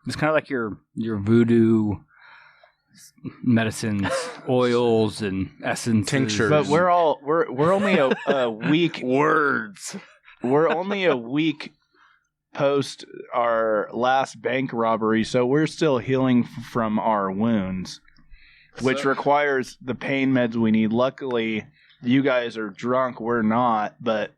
It's kind of like your voodoo medicines, oils and essences, tinctures. But we're only a week. Words. We're only a week post our last bank robbery, so we're still healing from our wounds, which requires the pain meds we need. Luckily, you guys are drunk. We're not, but.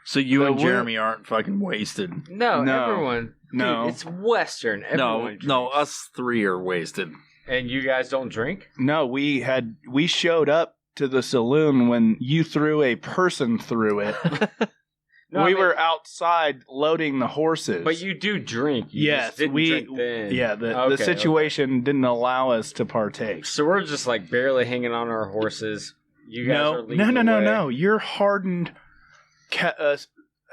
So you and Jeremy aren't fucking wasted. No, everyone. No. Dude, it's Western. Everyone no, us three are wasted. And you guys don't drink? No, we showed up to the saloon when you threw a person through it. No, we were outside loading the horses. But you do drink. You yes, just didn't drink then. Yeah, the Okay, situation didn't allow us to partake. So we're just like barely hanging on our horses. You guys are leading No. You're hardened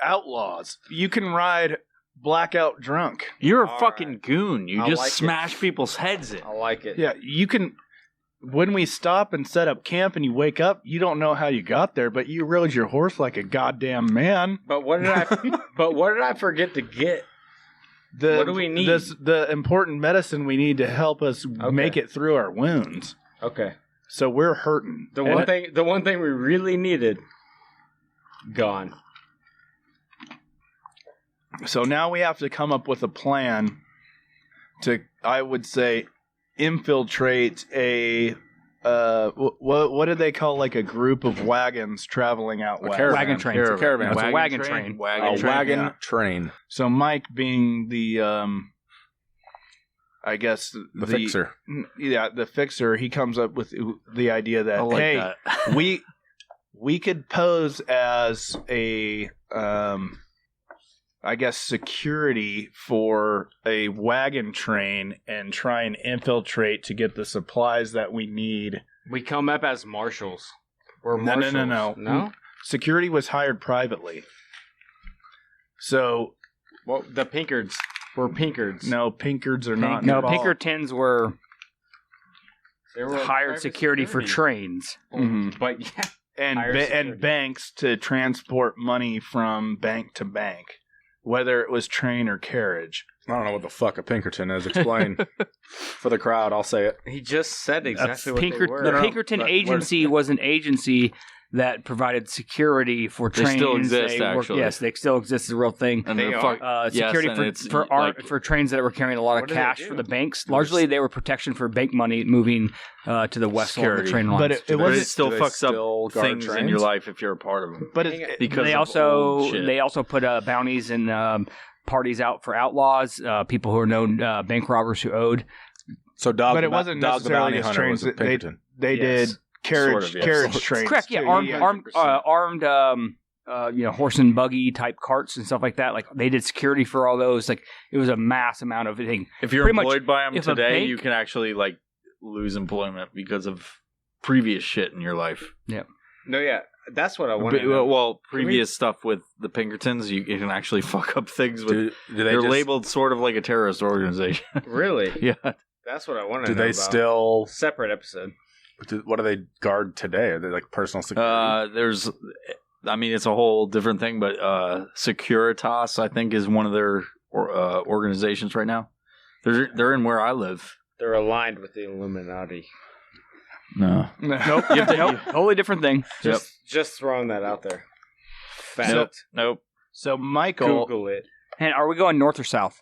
outlaws. You can ride blackout drunk. You're a All fucking right. goon. You I just like it. smash people's heads in. I like it. Yeah, you can. When we stop and set up camp and you wake up, you don't know how you got there, but you rode your horse like a goddamn man. But what did I forget to get? What do we need? The important medicine we need to help us make it through our wounds. Okay. So we're hurting. The one thing we really needed, gone. So now we have to come up with a plan to, I would say, infiltrate a what do they call like a group of wagons traveling out west? Wagon train. It's a caravan. It's a wagon train. Wagon train. So Mike, being the I guess The fixer. Yeah, the fixer. He comes up with the idea that we could pose as a I guess security for a wagon train and try and infiltrate to get the supplies that we need. We come up as marshals. We're No. marshals. No? Security was hired privately. So Well, the Pinkards. We're Pinkards. no, Pinkards are not No, involved. Pinkertons were They were hired private security for trains. Mhm. But yeah. and Hire security. and banks to transport money from bank to bank, whether it was train or carriage. I don't know what the fuck a Pinkerton is. Explain for the crowd. I'll say it. He just said exactly what they were. The Pinkerton agency was an agency that provided security for They trains. still exist, They actually. yes, they still exist as a real thing. And They the are. fuck, Security and it's for trains that were carrying a lot What of do they cash do? for the banks. Largely, they were protection for bank money moving to the west along the Security. train lines. But it but wasn't. it still do they fucks still up guard things in trains? your life if you're a part of them. But Hang on. Because they of also old shit. put bounties and parties out for outlaws, people who are known bank robbers who owed. So Dog, But it wasn't Dog the necessarily Bounty just Hunter trains. was a Pinkerton. They Yes. did carriage Sort of, yes. carriage trains. Correct, yeah, too. armed horse and buggy type carts and stuff like that. Like they did security for all those. Like it was a mass amount of thing. If you're Pretty much, employed by them if a today, bank- you can actually like lose employment because of previous shit in your life. No, yeah. That's what I want to know. Well, previous stuff with the Pinkertons, you can actually fuck up things with. Do they They're just, labeled sort of like a terrorist organization. Really? Yeah. That's what I want to Do know they about. still? Separate episode. What do they guard today? Are they like personal security? There's, I mean, it's a whole different thing, but Securitas, I think, is one of their organizations right now. They're in where I live. They're aligned with the Illuminati. No. Nope, totally different thing. Just throwing that out there. Nope. Nope. So Michael, Google it. And are we going north or south?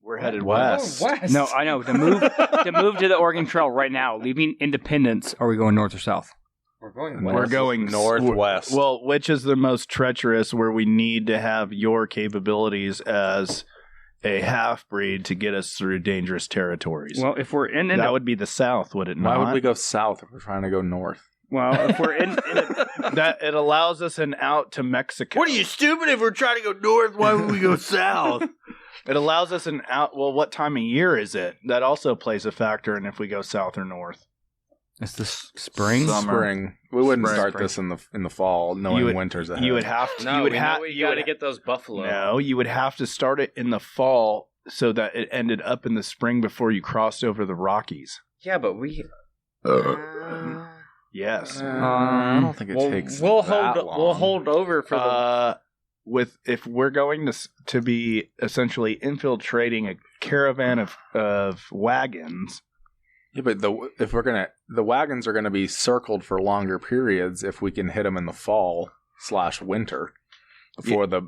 we're headed West. west. No, I know. To move to the Oregon Trail right now, leaving Independence, are we going north or south? We're going We're going northwest. Well, which is the most treacherous where we need to have your capabilities as a half-breed to get us through dangerous territories? Well, if we're in that would be the south, would it Why not? would we go south if we're trying to go north? well, if we're in That it allows us an out to Mexico. What are you, stupid? If we're trying to go north, why would we go south? It allows us an out. Well, what time of year is it? That also plays a factor in if we go south or north. it's the spring. Spring. We wouldn't Spring. start this in the fall, knowing winter's ahead. You would have to. No, you would we have. know you got to get those buffalo. No, you would have to start it in the fall so that it ended up in the spring before you crossed over the Rockies. Yeah, but we. Yes. I don't think it takes. We'll that hold. long. We'll hold over for the. If we're going to be essentially infiltrating a caravan of wagons. Yeah, but the wagons are gonna be circled for longer periods if we can hit them in the fall / winter before the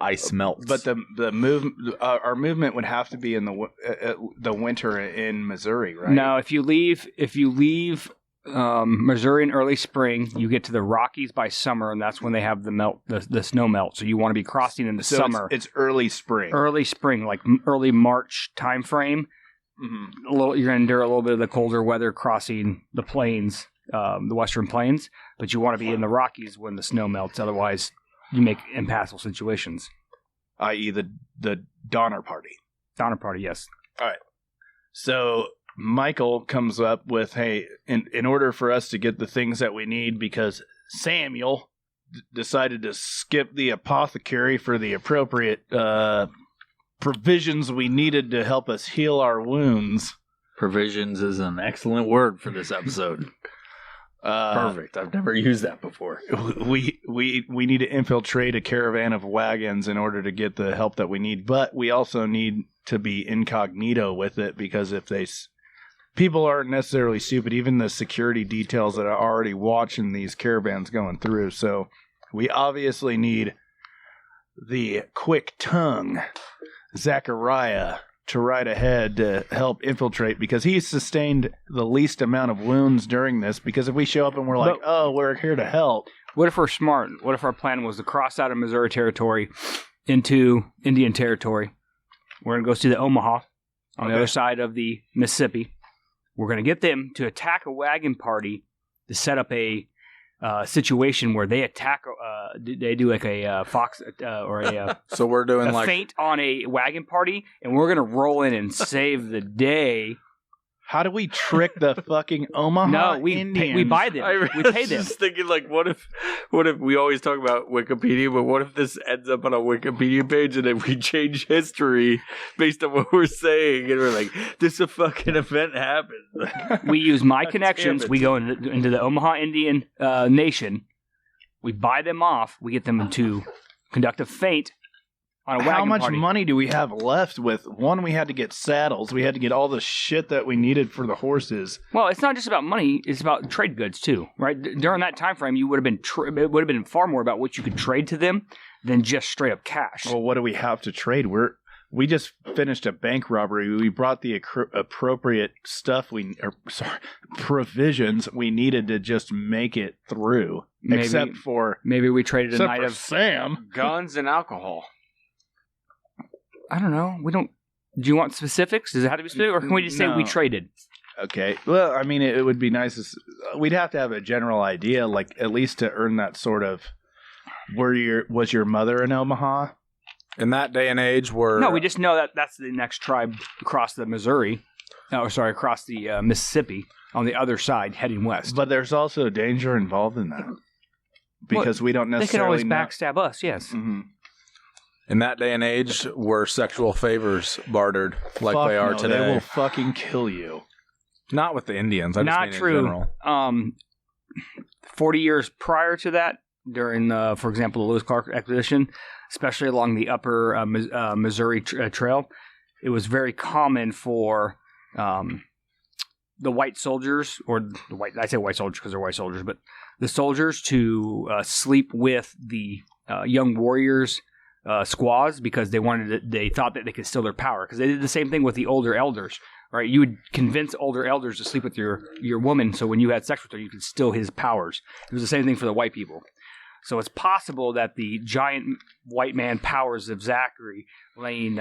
ice melts. But the our movement would have to be in the winter in Missouri, right? No, if you leave Missouri in early spring, you get to the Rockies by summer, and that's when they have the snow melt. So you want to be crossing in the So summer, It's early spring. early spring, like early March time frame. Mhm. You're going to endure a little bit of the colder weather crossing the plains, the western plains, but you want to be in the Rockies when the snow melts. Otherwise, you make impassable situations. i.e. the Donner Party. Donner Party, yes. All right. So Michael comes up with, hey, in order for us to get the things that we need, because Samuel decided to skip the apothecary for the appropriate provisions we needed to help us heal our wounds. Provisions is an excellent word for this episode. Perfect. I've never used that before. We need to infiltrate a caravan of wagons in order to get the help that we need, but we also need to be incognito with it, because if people aren't necessarily stupid, even the security details that are already watching these caravans going through. So we obviously need the quick tongue Zachariah to ride ahead to help infiltrate, because he's sustained the least amount of wounds during this. Because if we show up and we're like, we're here to help. What if we're smart? What if our plan was to cross out of Missouri territory into Indian territory? We're going to go see the Omaha on the other side of the Mississippi. We're going to get them to attack a wagon party to set up a situation where they attack. They do like a fox or a So we're doing like feint on a wagon party, and we're going to roll in and save the day. How do we trick the fucking Omaha Indians? We buy them. We pay them. Just thinking, like, what if we always talk about Wikipedia, but what if this ends up on a Wikipedia page and then we change history based on what we're saying, and we're like, this a fucking event happened. We use my connections. We go into the Omaha Indian Nation. We buy them off. We get them to conduct a feint on a wagon How much party. money do we have left with? One, we had to get saddles. We had to get all the shit that we needed for the horses. Well, it's not just about money. It's about trade goods too, right? During that time frame, you would have been it would have been far more about what you could trade to them than just straight up cash. Well, what do we have to trade? We just finished a bank robbery. We brought the appropriate stuff provisions we needed to just make it through. Except for we traded a night of Sam. Guns and alcohol. I don't know. We don't. Do you want specifics? Does it have to be specific, or can we just say we traded? Okay. Well, I mean, it would be nice. We'd have to have a general idea, like at least to earn that sort of. Was your mother in Omaha? in that day and age, No, we just know that that's the next tribe across the Missouri. Across the Mississippi on the other side, heading west. But there's also danger involved in that because we don't necessarily. They can always backstab us. Yes. Mm-hmm. In that day and age, were sexual favors bartered like they are today? They will fucking kill you. Not with the Indians. I just Not mean true. In general. 40 years prior to that, during, for example, the Lewis Clark expedition, especially along the upper Missouri Trail, it was very common for the white soldiers, I say white soldiers because they're white soldiers, but the soldiers to sleep with the young warriors' squaws because they thought that they could steal their power, because they did the same thing with the older elders. Right, you would convince older elders to sleep with your woman, so when you had sex with her, you could steal his powers. It was the same thing for the white people. So it's possible that the giant white man powers of Zachary laying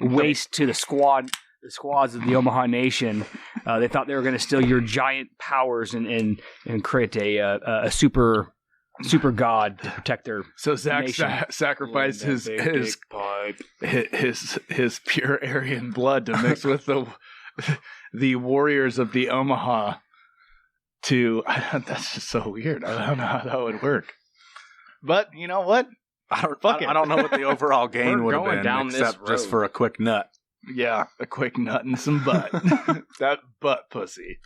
waste to the squads of the Omaha Nation, they thought they were going to steal your giant powers and create a super god to protect their So Zach sacrificed his pure Aryan blood to mix with the warriors of the Omaha. That's just so weird. I don't know how that would work. But you know what? I don't know what the overall gain would have been, down this except just for a quick nut. Yeah, a quick nut and some butt. That butt pussy.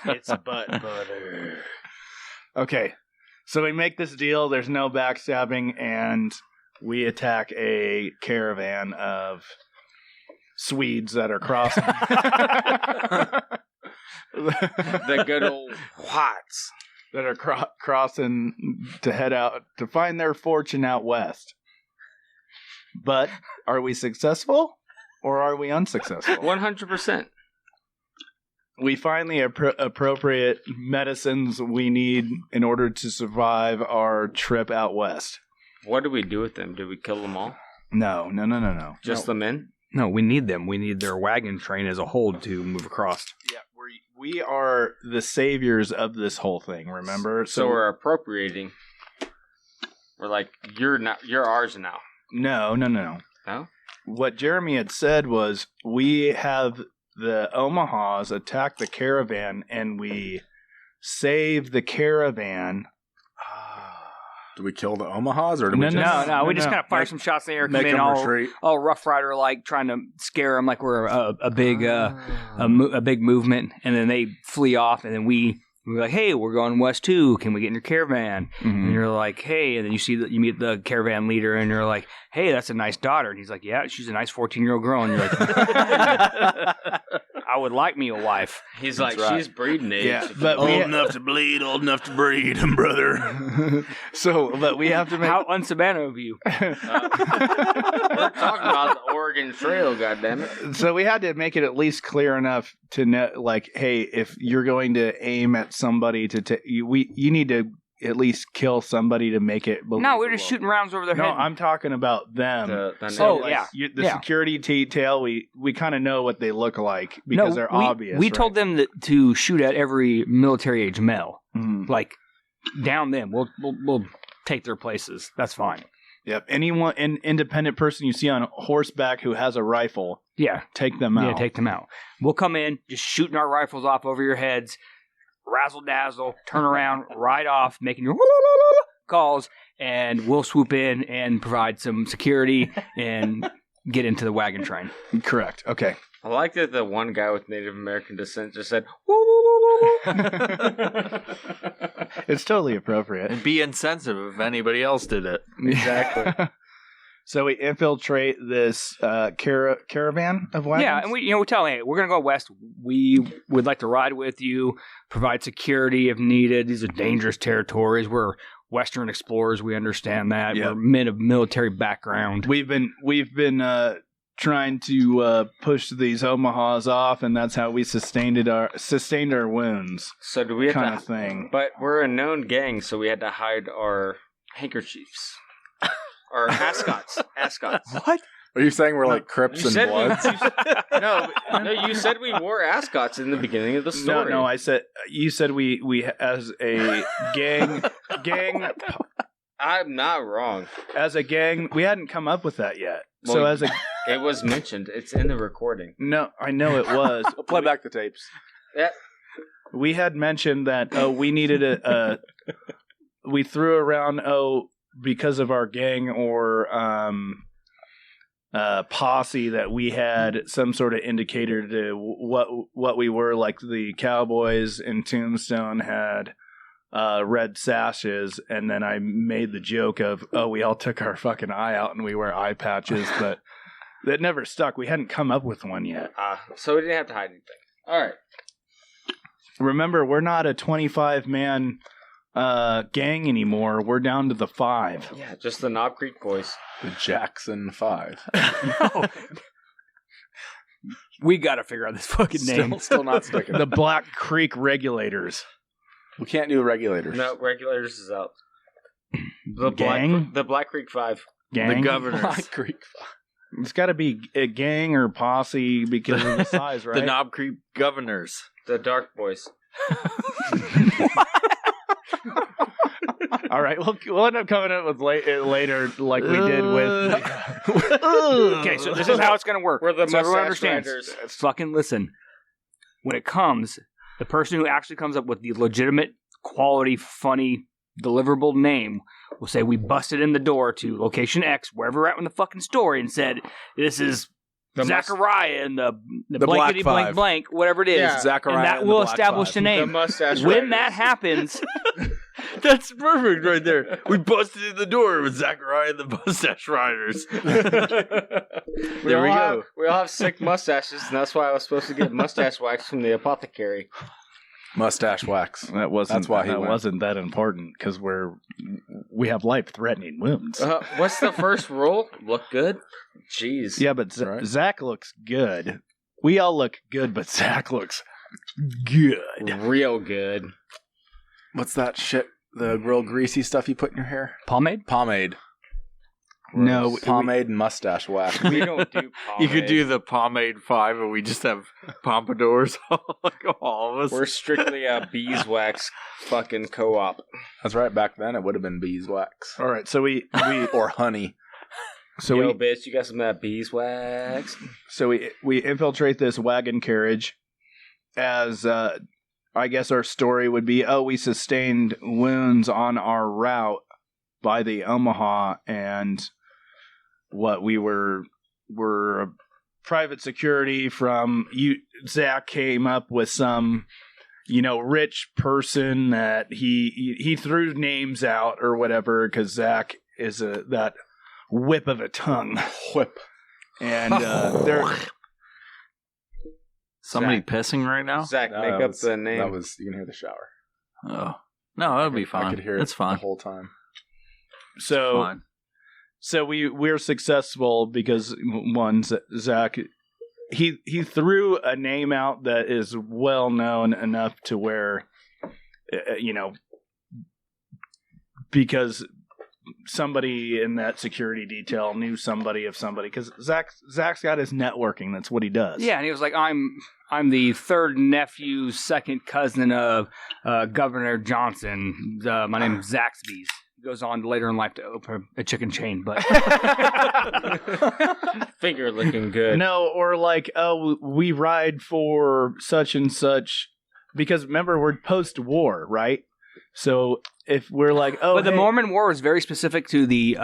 It's butt butter. Okay, so we make this deal. There's no backstabbing, and we attack a caravan of Swedes that are crossing. The good old whites that are crossing to head out to find their fortune out west. But are we successful or are we unsuccessful? 100%. We find the appropriate medicines we need in order to survive our trip out west. What do we do with them? Do we kill them all? No. Just the men? No, we need them. We need their wagon train as a whole to move across. Yeah, we are the saviors of this whole thing, remember? So we're appropriating. We're like, you're ours now. No. No? What Jeremy had said was we have the Omahas attack the caravan and we save the caravan. Do we kill the Omahas or do No, we no, just... No, we just kind of fire some shots in the air, come make in them retreat? all Rough Rider like, trying to scare them like we're a big big movement, and then they flee off, and then we're like, hey, we're going west too. Can we get in your caravan? And you're like, hey, and then you meet the caravan leader, and you're like, hey, that's a nice daughter, and he's like, yeah, she's a nice 14-year-old girl, and you're like, I would like me a wife. He's like, right. she's breeding age. Yeah, but Old enough to bleed, old enough to breed, brother. but we have to make How unsabana of you. We're talking about the Oregon Trail, goddammit. So we had to make it at least clear enough to know, like, hey, if you're going to aim at somebody you need to at least kill somebody to make it believable. No, we're just shooting rounds over their No, head. I'm talking about them. The Security detail, we kind of know what they look like because they're obvious. We right? told them to shoot at every military age male. Mhm. Like, down them. We'll take their places. That's fine. Yep. Anyone, an independent person you see on horseback who has a rifle, Yeah. take them out. Yeah, take them out. We'll come in, just shooting our rifles off over your heads, razzle dazzle, turn around, ride off, making your calls, and we'll swoop in and provide some security and get into the wagon train. Correct. Okay. I like that the one guy with Native American descent just said, It's totally appropriate. And be insensitive if anybody else did it. Exactly. So we infiltrate this caravan of wagons? Yeah, and we tell them, hey, we're going to go west. We would like to ride with you, provide security if needed. These are dangerous territories. We're Western explorers. We understand that. Yep. We're men of military background. We've been trying to push these Omahas off, and that's how we sustained our wounds. so do we have Kind to... of thing. But we're a known gang, so we had to hide our handkerchiefs. Our ascots. What? Are you saying we're like Crips You and said Bloods? No, you said we wore ascots in the beginning of the story. No, I said you said we as a gang I'm not wrong. as a gang we hadn't come up with that yet. Well, So as a It was mentioned. It's in the recording. no, I know it was. We'll play back the tapes. Yeah. We had mentioned that we needed we threw around because of our gang or posse that we had some sort of indicator to what we were. Like the Cowboys in Tombstone had red sashes, and then I made the joke of we all took our fucking eye out and we wear eye patches, but that never stuck. We hadn't come up with one yet. So we didn't have to hide anything. All right. Remember, we're not a 25-man gang anymore. We're down to the 5. Yeah, just the Knob Creek boys. The Jackson 5. We got to figure out this fucking name. Still not sticking. The Black Creek Regulators. We can't do regulators. No, regulators is out. Gang? The Black Creek 5. Gang? The governors. Black Creek 5. It's got to be a gang or posse because of the size, right? The Knob Creek governors. The Dark Boys. All right, we'll end up coming up with later like we did with... Okay, so this is how it's going to work. We're the so everyone Mustache understands. Riders. Fucking listen. When it comes, the person who actually comes up with the legitimate, quality, funny, deliverable name will say, we busted in the door to location X, wherever we're at in the fucking story, and said, this is Zachariah and the Black blankety Five. blank, whatever it is. Yeah. Zachariah And that and the will Black establish Five. the The name. Mustache When Riders. that happens, That's perfect right there. We busted in the door with Zachariah and the Mustache Riders. There we go. We all have sick mustaches, and that's why I was supposed to get mustache wax from the apothecary. Mustache wax. That wasn't, That's why he went. wasn't that important because we have life-threatening wounds. What's the first rule? Look good? Jeez. Yeah, but Right. Zach looks good. We all look good, but Zach looks good. Real good. What's that shit? The real greasy stuff you put in your hair? pomade? Pomade. No, Pomade and mustache wax. We don't do pomade. You could do the pomade 5, and we just have pompadours, like all of us. We're strictly a beeswax fucking co-op. That's right. Back then, it would have been beeswax all right, so we or honey. so Yo, we bitch, you got some of that beeswax? so we infiltrate this wagon carriage, as I guess our story would be. Oh, we sustained wounds on our route by the Omaha, and what we were private security from you. Zach came up with some, rich person that he threw names out or whatever, because Zach is that whip of a tongue. Whip. And they're Somebody Zach. pissing right now? Zach, No, make that up was- the name. That was, you can hear the shower. Oh. No, that'll be fine. I could hear It's it fine. the whole time. so Fine. so we're successful because one, Zach, he threw a name out that is well known enough to where because somebody in that security detail knew somebody of somebody, because Zach's got his networking. That's what he does. Yeah, and he was like, I'm the third nephew, second cousin of Governor Johnson. My name is Zaxby's. He goes on later in life to open a chicken chain, but Finger looking good. No, or like, oh, we ride for such and such, because remember, we're post-war, right? So if we're like, oh, but the hey- Mormon War was very specific to the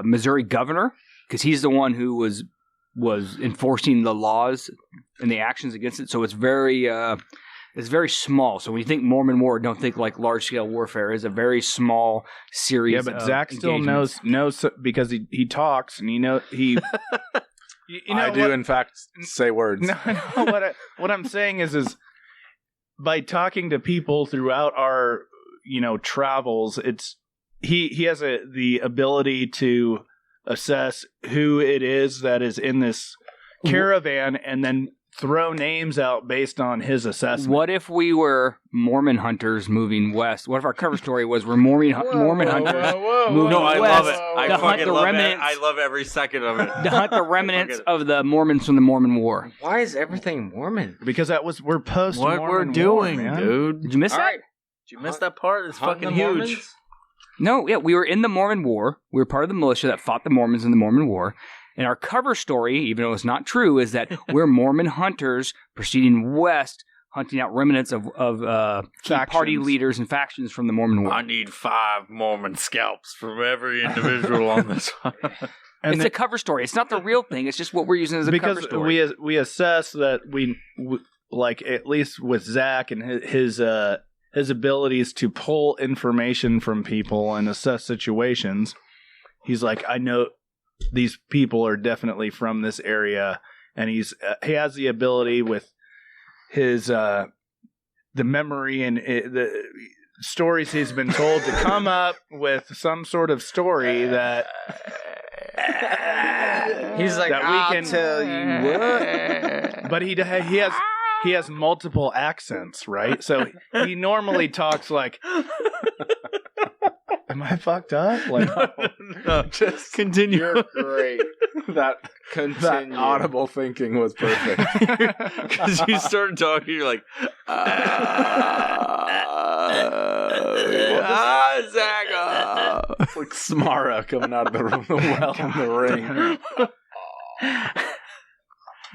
Missouri governor, because he's the one who was enforcing the laws and the actions against it. So it's very small. So when you think Mormon War, don't think like large scale warfare. It's a very small series. Yeah, but of Zach still engagements. knows because he talks, and he. I do, in fact, say words. No, what I'm saying is by talking to people throughout our travels, he has the ability to assess who it is that is in this caravan, and then throw names out based on his assessment. What if we were Mormon hunters moving west? What if our cover story was we're Mormon hunters moving No, I west love it. I to hunt fucking the love it. remnants? I love every second of it. To hunt the remnants of the Mormons from the Mormon War. Why is everything Mormon? Because we're post What we're doing, man. dude. Did you miss All that? right. Did you miss that part? It's Hunting fucking the huge. Mormons? No, yeah, we were in the Mormon War. We were part of the militia that fought the Mormons in the Mormon War. And our cover story, even though it's not true, is that we're Mormon hunters proceeding west, hunting out remnants of key Factions. party leaders and factions from the Mormon War. I need 5 Mormon scalps from every individual on this one. And It's a cover story. It's not the real thing. It's just what we're using as a cover because story. we assess that we like, at least with Zach and his abilities to pull information from people and assess situations. He's like, I know these people are definitely from this area, and he has the ability with his the memory and the stories he's been told to come up with some sort of story that He's like, that we I'll can tell you what. But he has multiple accents, right? So he normally talks like, am I fucked up? Like, No, just continue. You're great. that audible thinking was perfect. Because you started talking, you're like, Zaga. It's like Smara coming out of the well in the ring.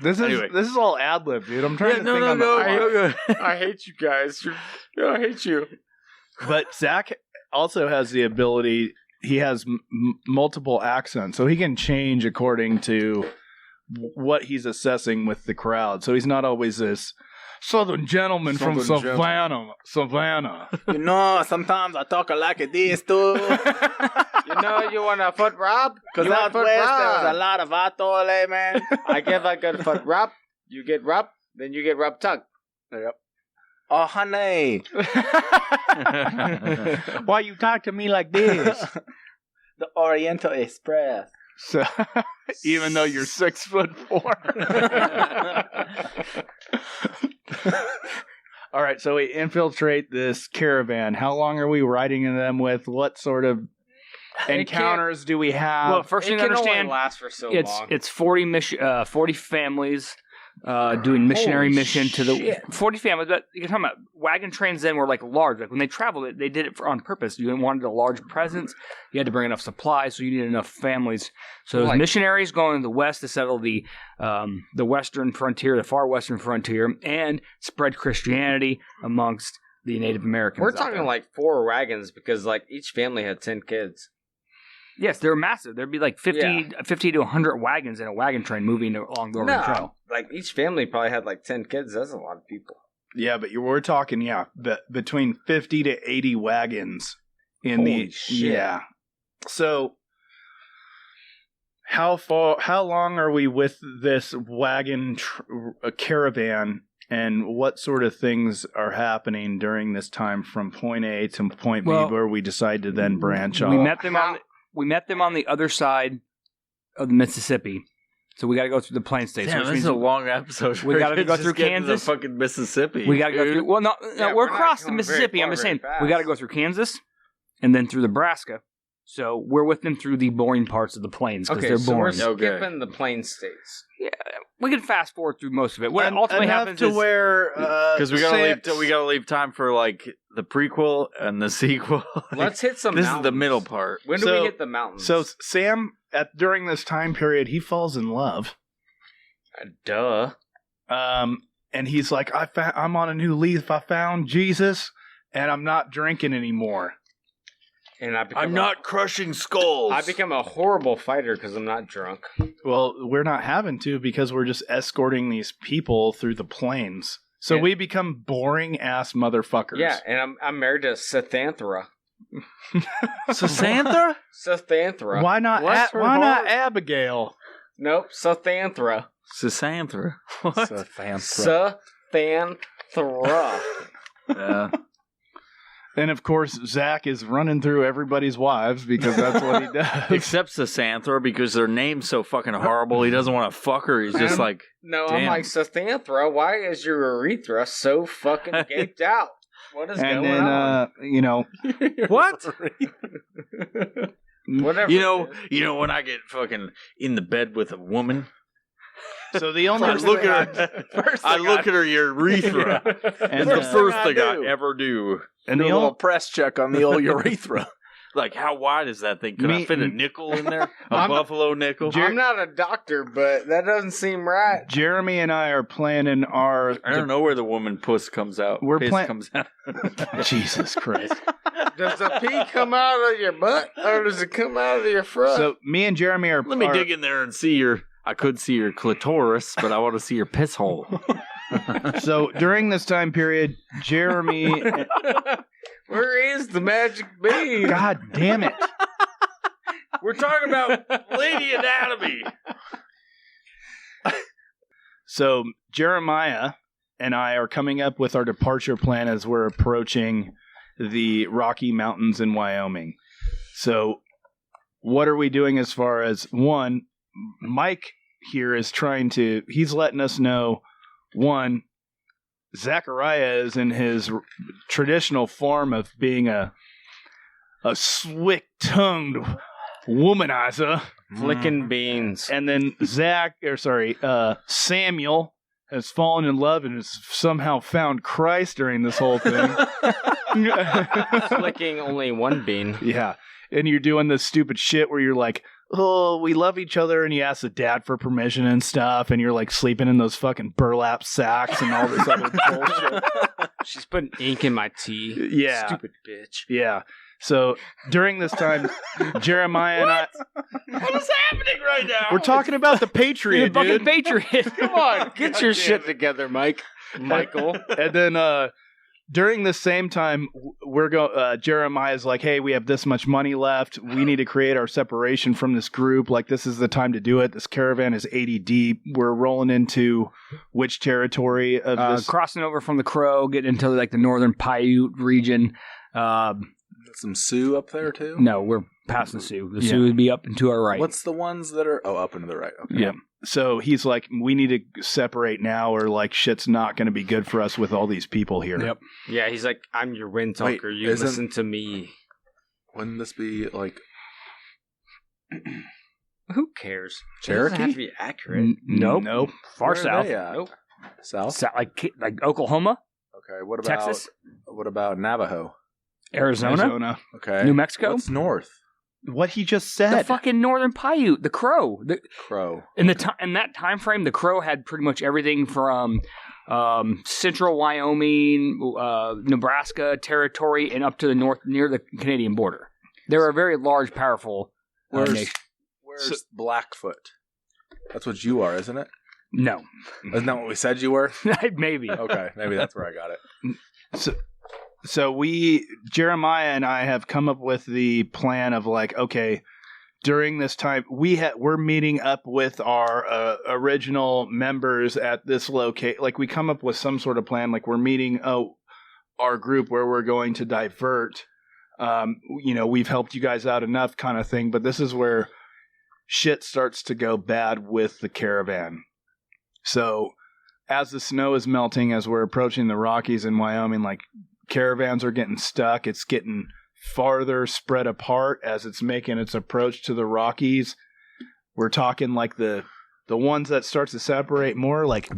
this Anyway. is all ad lib, dude. I'm trying to think on the fly. I hate you guys. I hate you. But Zach also has the ability. He has multiple accents, so he can change according to what he's assessing with the crowd. So he's not always this Southern gentleman from Southern Savannah. You know, sometimes I talk like this too. You know, you want a foot rub? Because You out want west, foot there was rub? a lot of atole, man. I give a good foot rub. You get rub, then you get rub tug. Yep. Oh, honey. Why you talk to me like this? The Oriental Express. So, even though you're 6'4". All right, so we infiltrate this caravan. How long are we riding in them with? What sort of encounters do we have? Well, first It thing to can only understand, last for so it's long. it's 40 families doing missionary Holy mission to the shit. 40 families. But you're talking about wagon trains then were like large. Like when they traveled, they did it on purpose. You wanted a large presence. You had to bring enough supplies, so you needed enough families. So those Like- missionaries going to the west to settle the western frontier, the far western frontier, and spread Christianity amongst the Native Americans. We're out talking there. like 4 wagons because like each family had 10 kids. Yes, they're massive. There'd be like 50 to 100 wagons in a wagon train moving along the Oregon Trail. Like each family probably had like 10 kids. That's a lot of people. Yeah, but we're talking, between 50 to 80 wagons in Holy the shit. yeah. So how long are we with this wagon caravan, and what sort of things are happening during this time from point A to point Well, B, where we decide to then branch off? We met them on the other side of the Mississippi. So we got to go through the plain states. Damn, which this means is a long episode. we gotta go through Kansas. The fucking Mississippi. we got to go dude. through. Well, no, Yeah, we're we're not across the going Mississippi. very I'm just far saying very fast. we got to go through Kansas and then through Nebraska. So we're with them through the boring parts of the plains because Okay, they're so we're boring. skipping the plain states. We can fast forward through most of it. What ultimately enough happens to is where Because we gotta leave time for like the prequel and the sequel. Let's hit some This mountains. is the middle part. When do So- we hit the mountains? So Sam, during this time period, he falls in love. Duh. And he's like, I'm on a new leaf. I found Jesus, and I'm not drinking anymore. And I become I'm not crushing skulls. I become a horrible fighter because I'm not drunk. Well, we're not having to because we're just escorting these people through the plains. So Yeah. we become boring ass motherfuckers. Yeah, and I'm married to Sethanthra. Sasantha? Sethanthra. Why not? Bless her Why not heart. Abigail? Nope, Sethanthra. Sasantha. What? Sethanthra. Yeah. And of course, Zach is running through everybody's wives because that's what he does. Except Sasantha, because their name's so fucking horrible. He doesn't want to fuck her. He's just like, No, Damn. I'm like, Sethanthra, why is your urethra so fucking gaped out? What is And going on? then, what? Whatever. You know when I get fucking in the bed with a woman, so the only I look at her. I look at her urethra. and That's the first I thing I do. ever do. and Do a the little only press check on the old urethra. Like, how wide is that thing? Could I Me- fit a nickel in there? A I'm- buffalo nickel? I'm not a doctor, but that doesn't seem right. Jeremy and I are planning our. I don't know where the woman puss comes out. We're Piss plan- comes out. Jesus Christ. Does the pee come out of your butt, or does it come out of your front? So me and Jeremy are. Let me are- dig in there and see your. I could see your clitoris, but I want to see your piss hole. So during this time period, Jeremy. Where is the magic bean? God damn it. We're talking about lady anatomy. So Jeremiah and I are coming up with our departure plan as we're approaching the Rocky Mountains in Wyoming. So what are we doing as far as one? Mike here is he's letting us know, one, Zachariah is in his traditional form of being a slick-tongued womanizer. Flicking beans. And then Samuel has fallen in love and has somehow found Christ during this whole thing. Flicking only one bean. Yeah. And you're doing this stupid shit where you're like, oh, we love each other, and you ask the dad for permission and stuff, and you're like sleeping in those fucking burlap sacks and all this other bullshit. She's putting ink in my tea. Yeah. Stupid bitch. Yeah. So during this time, Jeremiah and I, What is happening right now? we're talking about the the Patriot, fucking dude. Patriot. Come on, get your shit together, Michael. And then during the same time, Jeremiah's like, hey, we have this much money left. We need to create our separation from this group. Like, this is the time to do it. This caravan is 80 deep. We're rolling into which territory of this? Crossing over from the Crow, getting into like the northern Paiute region. Some Sioux up there too. No, we're past the Sioux. The Yeah. Sioux would be up and to our right. What's the ones that are up and to the right? Okay. Yeah. So he's like, we need to separate now, or like shit's not going to be good for us with all these people here. Yep. Yeah, he's like, I'm your wind Wait, talker. You isn't- listen to me. Wouldn't this be like Who cares? It doesn't have to Cherokee? be accurate. Nope. Far Where are south. they at? Nope. South? Like Oklahoma, Okay. What about Texas, What about Navajo? Arizona, Okay. New Mexico. What's north? What he just The said. fucking northern Paiute, the Crow. Crow. In that time frame, the Crow had pretty much everything from central Wyoming, Nebraska territory, and up to the north near the Canadian border. They're a very large, powerful nation. Where's Blackfoot? That's what you are, isn't it? No, Isn't that what we said you were? maybe. Okay, maybe that's where I got it. So Jeremiah and I have come up with the plan of like, okay, during this time we're meeting up with our original members at this location. Like we come up with some sort of plan. Like we're meeting our group where we're going to divert. We've helped you guys out enough, kind of thing. But this is where shit starts to go bad with the caravan. So as the snow is melting, as we're approaching the Rockies in Wyoming, like caravans are getting stuck. It's getting farther spread apart as it's making its approach to the Rockies. We're talking like the ones that starts to separate more. Like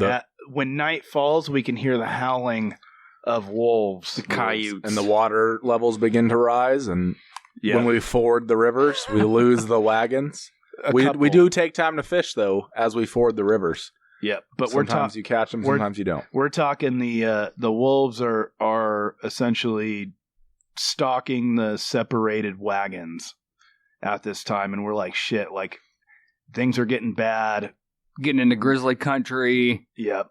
when night falls, we can hear the howling of wolves, The coyotes. And the water levels begin to rise, and when we ford the rivers, we lose the wagons. We do take time to fish, though, as we ford the rivers. Yeah, but sometimes you catch them, sometimes you don't. We're talking the wolves are essentially stalking the separated wagons at this time, and we're like, shit, like things are getting bad. Getting into grizzly country. Yep.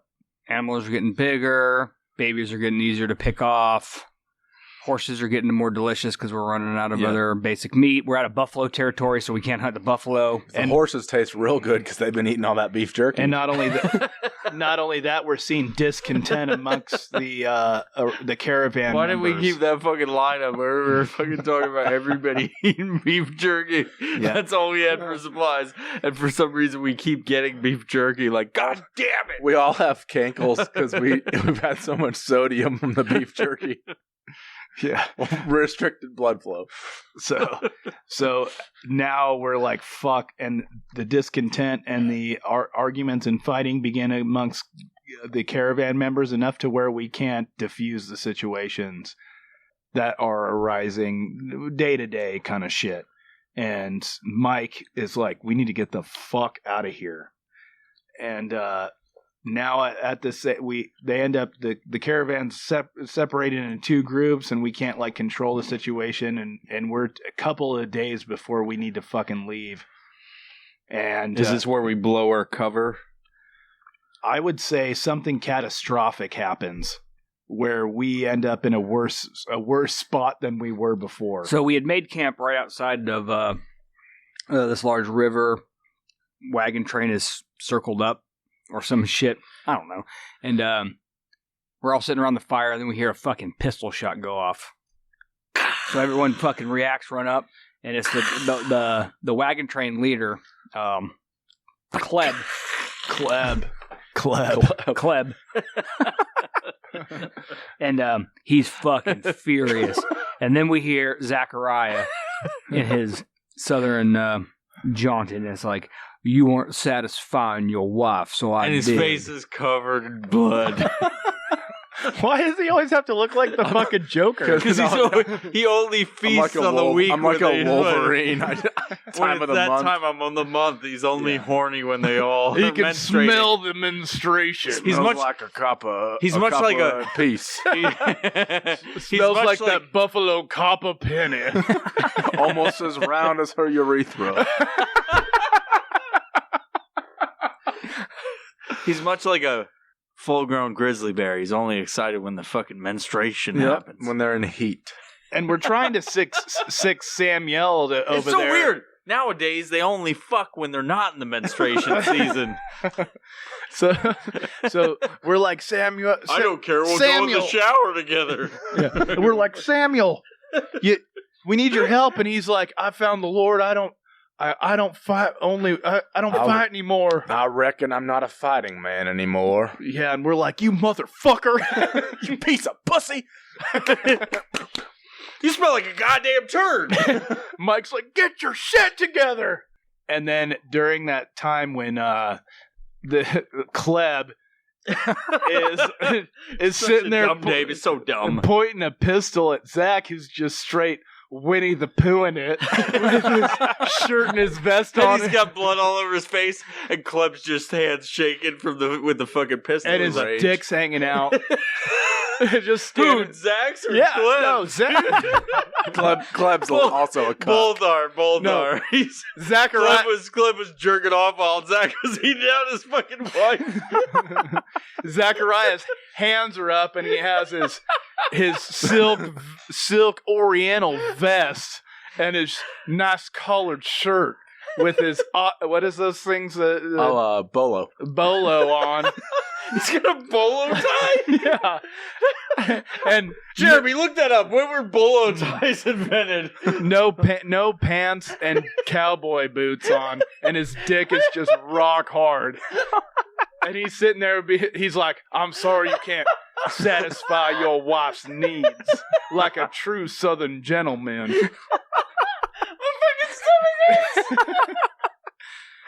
Animals are getting bigger. Babies are getting easier to pick off. Horses are getting more delicious because we're running out of other basic meat. We're out of buffalo territory, so we can't hunt the buffalo. And horses taste real good because they've been eating all that beef jerky. And not only that, we're seeing discontent amongst the caravan. Why did we members. keep that fucking line up where we were fucking talking about everybody eating beef jerky? Yeah. That's all we had for supplies. And for some reason, we keep getting beef jerky. Like, God damn it! We all have cankles because we've had so much sodium from the beef jerky. Yeah. Restricted blood flow. So now we're like, fuck, and the discontent and the arguments and fighting begin amongst the caravan members enough to where we can't diffuse the situations that are arising day to day kind of shit. And Mike is like, we need to get the fuck out of here. And now at this, they end up the caravans separated into two groups, and we can't like control the situation, and we're a couple of days before we need to fucking leave. And Is this where we blow our cover? I would say something catastrophic happens where we end up in a worse spot than we were before. So we had made camp right outside of this large river. Wagon train is circled up or some shit. I don't know. And we're all sitting around the fire, and then we hear a fucking pistol shot go off. So everyone fucking reacts, run up, and it's the wagon train leader, Kleb. And he's fucking furious. And then we hear Zachariah in his southern jaunting, and it's like, you weren't satisfying your wife, so I And his did. face is covered in blood. Why does he always have to look like the fucking Joker? Because he only feasts on the week. I'm like when a they- Wolverine. When Time of it's the that month. time I'm on the month, he's only horny when they all He can menstruate. smell the menstruation. He's Smells much- like a copper. he's much like a- piece. He's Smells much like that buffalo copper penny. Almost as round as her urethra. He's much like a full-grown grizzly bear. He's only excited when the fucking menstruation happens. When they're in heat. And we're trying to sick Samuel over there. It's so weird. Nowadays, they only fuck when they're not in the menstruation season. So we're like, Samuel. I don't care. We'll Samuel. go in the shower together. Yeah. We're like, Samuel, we need your help. And he's like, I found the Lord. I don't fight fight anymore. I reckon I'm not a fighting man anymore. Yeah, and we're like, you motherfucker. You piece of pussy. You smell like a goddamn turd. Mike's like, get your shit together. And then during that time when the Kleb is sitting there, dumb name. It's so dumb. pointing a pistol at Zach, who's just straight Winnie the Poohing it with his shirt and his vest on. And he's got blood all over his face, and Kleb's just hands shaking with the fucking pistol. And his dick's hanging out. Just standing. Who, Zach's or Kleb? No, Zach. Kleb's also a cuck. Boldar. No. Zachariah was jerking off while Zach was eating out his fucking wife. Zachariah's hands are up, and he has his silk Oriental vest and his nice collared shirt with his what is those things? Bolo. Bolo on. He's got a bolo tie? Yeah. And Jeremy, look that up. When were bolo ties invented? No pants and cowboy boots on, and his dick is just rock hard. And he's sitting there, he's like, I'm sorry you can't satisfy your wife's needs like a true Southern gentleman. My fucking stomach hurts.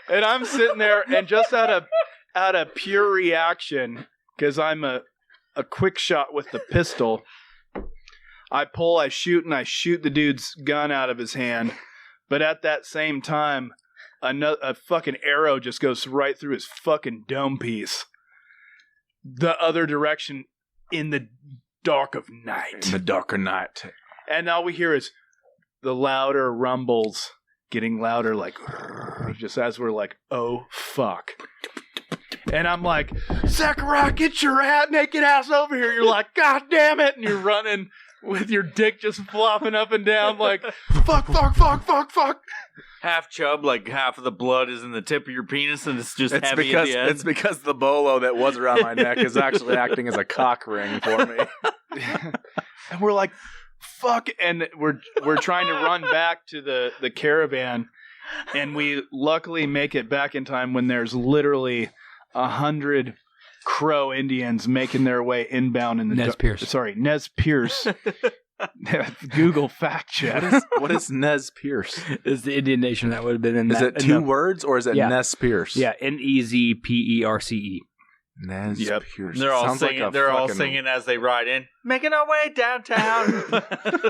And I'm sitting there, and just out of pure reaction, because I'm a quick shot with the pistol, I shoot the dude's gun out of his hand. But at that same time, a fucking arrow just goes right through his fucking dome piece. The other direction in the dark of night. In the darker night. And all we hear is the louder rumbles getting louder, like, just as we're like, oh, fuck. And I'm like, Zachariah, get your naked ass over here. You're like, God damn it. And you're running with your dick just flopping up and down like, fuck. Half chub, like half of the blood is in the tip of your penis, and it's just heavy at the end. It's because the bolo that was around my neck is actually acting as a cock ring for me. And we're like, fuck. And we're trying to run back to the caravan, and we luckily make it back in time when there's literally 100 Crow Indians making their way inbound in the Nez Perce. Nez Perce. Google fact check. What is Nez Perce? Is the Indian nation that would have been in Is that. it two words or is it Yeah. Nez Perce? Yeah, Nezperce. Nez Yep. Perce. They're all Sounds like singing. a They're all fucking- singing as they ride in, making our way downtown.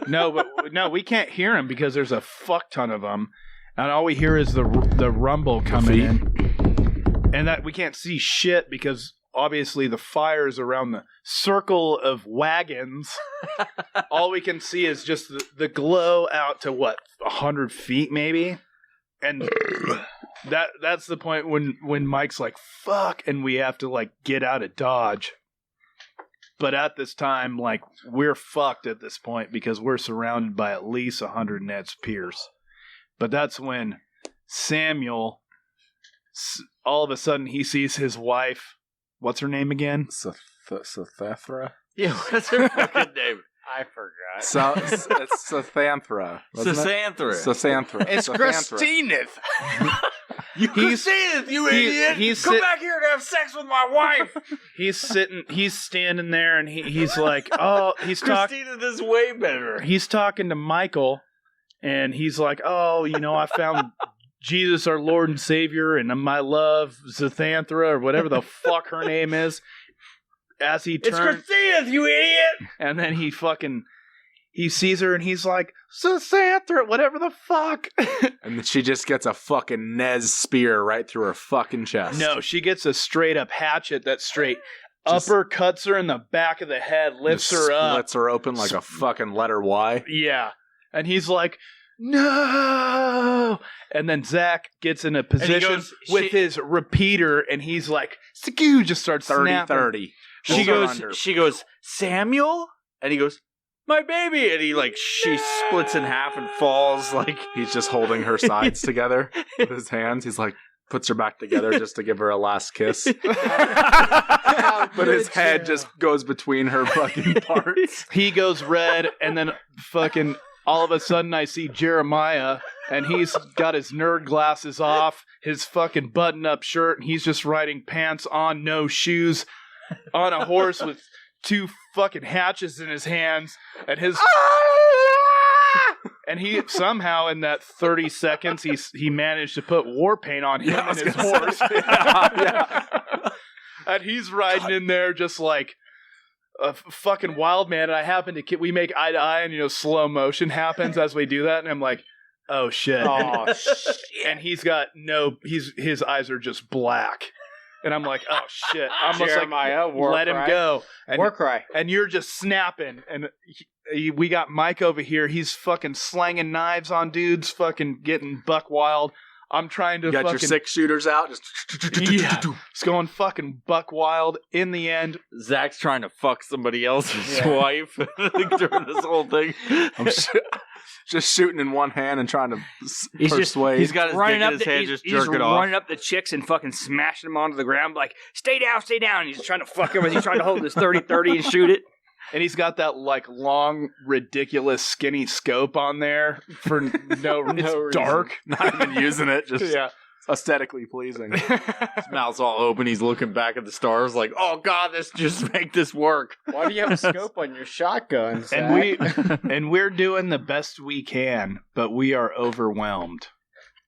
No, we can't hear them because there's a fuck ton of them, and all we hear is the rumble coming in, and that we can't see shit because obviously the fire's around the circle of wagons. All we can see is just the glow out to 100 feet maybe, and that's the point when Mike's like fuck, and we have to like get out of Dodge. But at this time, like, we're fucked at this point because we're surrounded by at least 100 Nez Perce. But that's when Samuel, all of a sudden, he sees his wife. What's her name again? Sathanthra? Yeah, what's her fucking name? I forgot. It's Sathanthra. Sathanthra. It's Christineth. Christineth, you idiot! Come back here to have sex with my wife. He's standing there, and he's like, oh, Christineth is way better. He's talking to Michael, and he's like, oh, I found Jesus, our Lord and Savior, and my love, Zathanthra, or whatever the fuck her name is. As he turns, it's Christineth, you idiot! And then he sees her, and he's like, Zathanthra, whatever the fuck. And then she just gets a fucking Nez spear right through her fucking chest. No, she gets a straight up hatchet that straight uppercuts her in the back of the head, lifts her up, splits her open like a fucking letter Y. Yeah. And he's like, no. And then Zach gets in a position with his repeater, and he's like, Skoo, just starts 30-30. She goes, Samuel? And he goes, my baby. And she splits in half and falls like. He's just holding her sides together with his hands. He's like, puts her back together just to give her a last kiss. But his head just goes between her fucking parts. He goes red, and then fucking all of a sudden I see Jeremiah, and he's got his nerd glasses off, his fucking button-up shirt, and he's just riding pants on, no shoes, on a horse with 2 fucking hatchets in his hands, and his And he somehow in that 30 seconds he managed to put war paint on him and his horse. And he's riding in there just like a fucking wild man. And I happen to we make eye to eye, and slow motion happens as we do that, and I'm like, oh shit. Oh shit. And he's got his eyes are just black. And I'm like, oh shit. I'm just Jeremiah, like, let him go. And, war cry. And you're just snapping. And we got Mike over here. He's fucking slanging knives on dudes, fucking getting buck wild. I'm trying to You got your 6-shooters out. Just it's going fucking buck wild. In the end, Zach's trying to fuck somebody else's wife during this whole thing. I'm just shooting in one hand and trying to persuade. He's got his dick in his hand, just jerking off. Running up the chicks and fucking smashing them onto the ground, like, stay down. And he's trying to fuck her, he's trying to hold his 30-30 and shoot it. And he's got that like long, ridiculous, skinny scope on there for no reason. Dark. Not even using it. Just aesthetically pleasing. His mouth's all open. He's looking back at the stars like, oh God, let's just make this work. Why do you have a scope on your shotgun, Zach? And we're doing the best we can, but we are overwhelmed.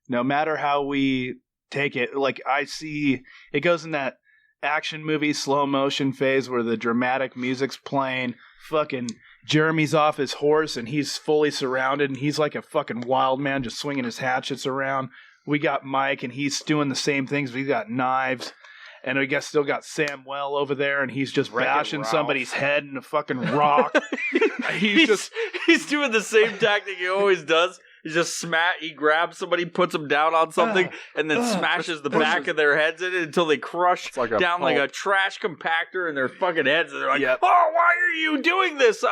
No matter how we take it, like I see, it goes in that action movie slow motion phase where the dramatic music's playing. Fucking Jeremy's off his horse and he's fully surrounded and he's like a fucking wild man just swinging his hatchets around. We got Mike and he's doing the same things. We got knives. And I guess still got Samuel over there and he's just bashing somebody's head in a fucking rock. He's doing the same tactic he always does. He just he grabs somebody, puts them down on something, and then smashes the back of their heads in it until they crush down like a trash compactor in their fucking heads. And they're like, oh, why are you doing this?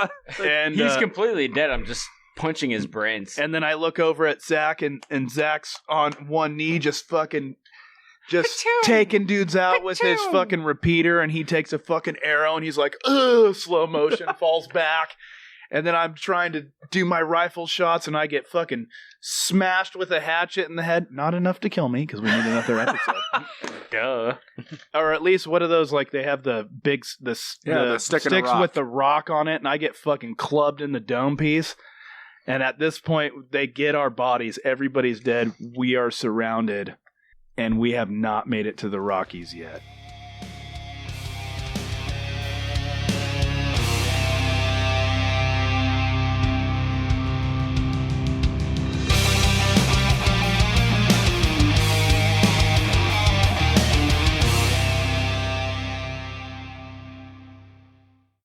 And he's completely dead. I'm just punching his brains. And then I look over at Zach, and Zach's on one knee just fucking... Just taking dudes out with his fucking repeater, and he takes a fucking arrow, and he's like, ugh, slow motion, falls back. And then I'm trying to do my rifle shots, and I get fucking smashed with a hatchet in the head. Not enough to kill me, because we need another episode. Duh. Or at least, what are those, like, they have the big, the sticks with the rock on it, and I get fucking clubbed in the dome piece. And at this point, they get our bodies. Everybody's dead. We are surrounded. And we have not made it to the Rockies yet.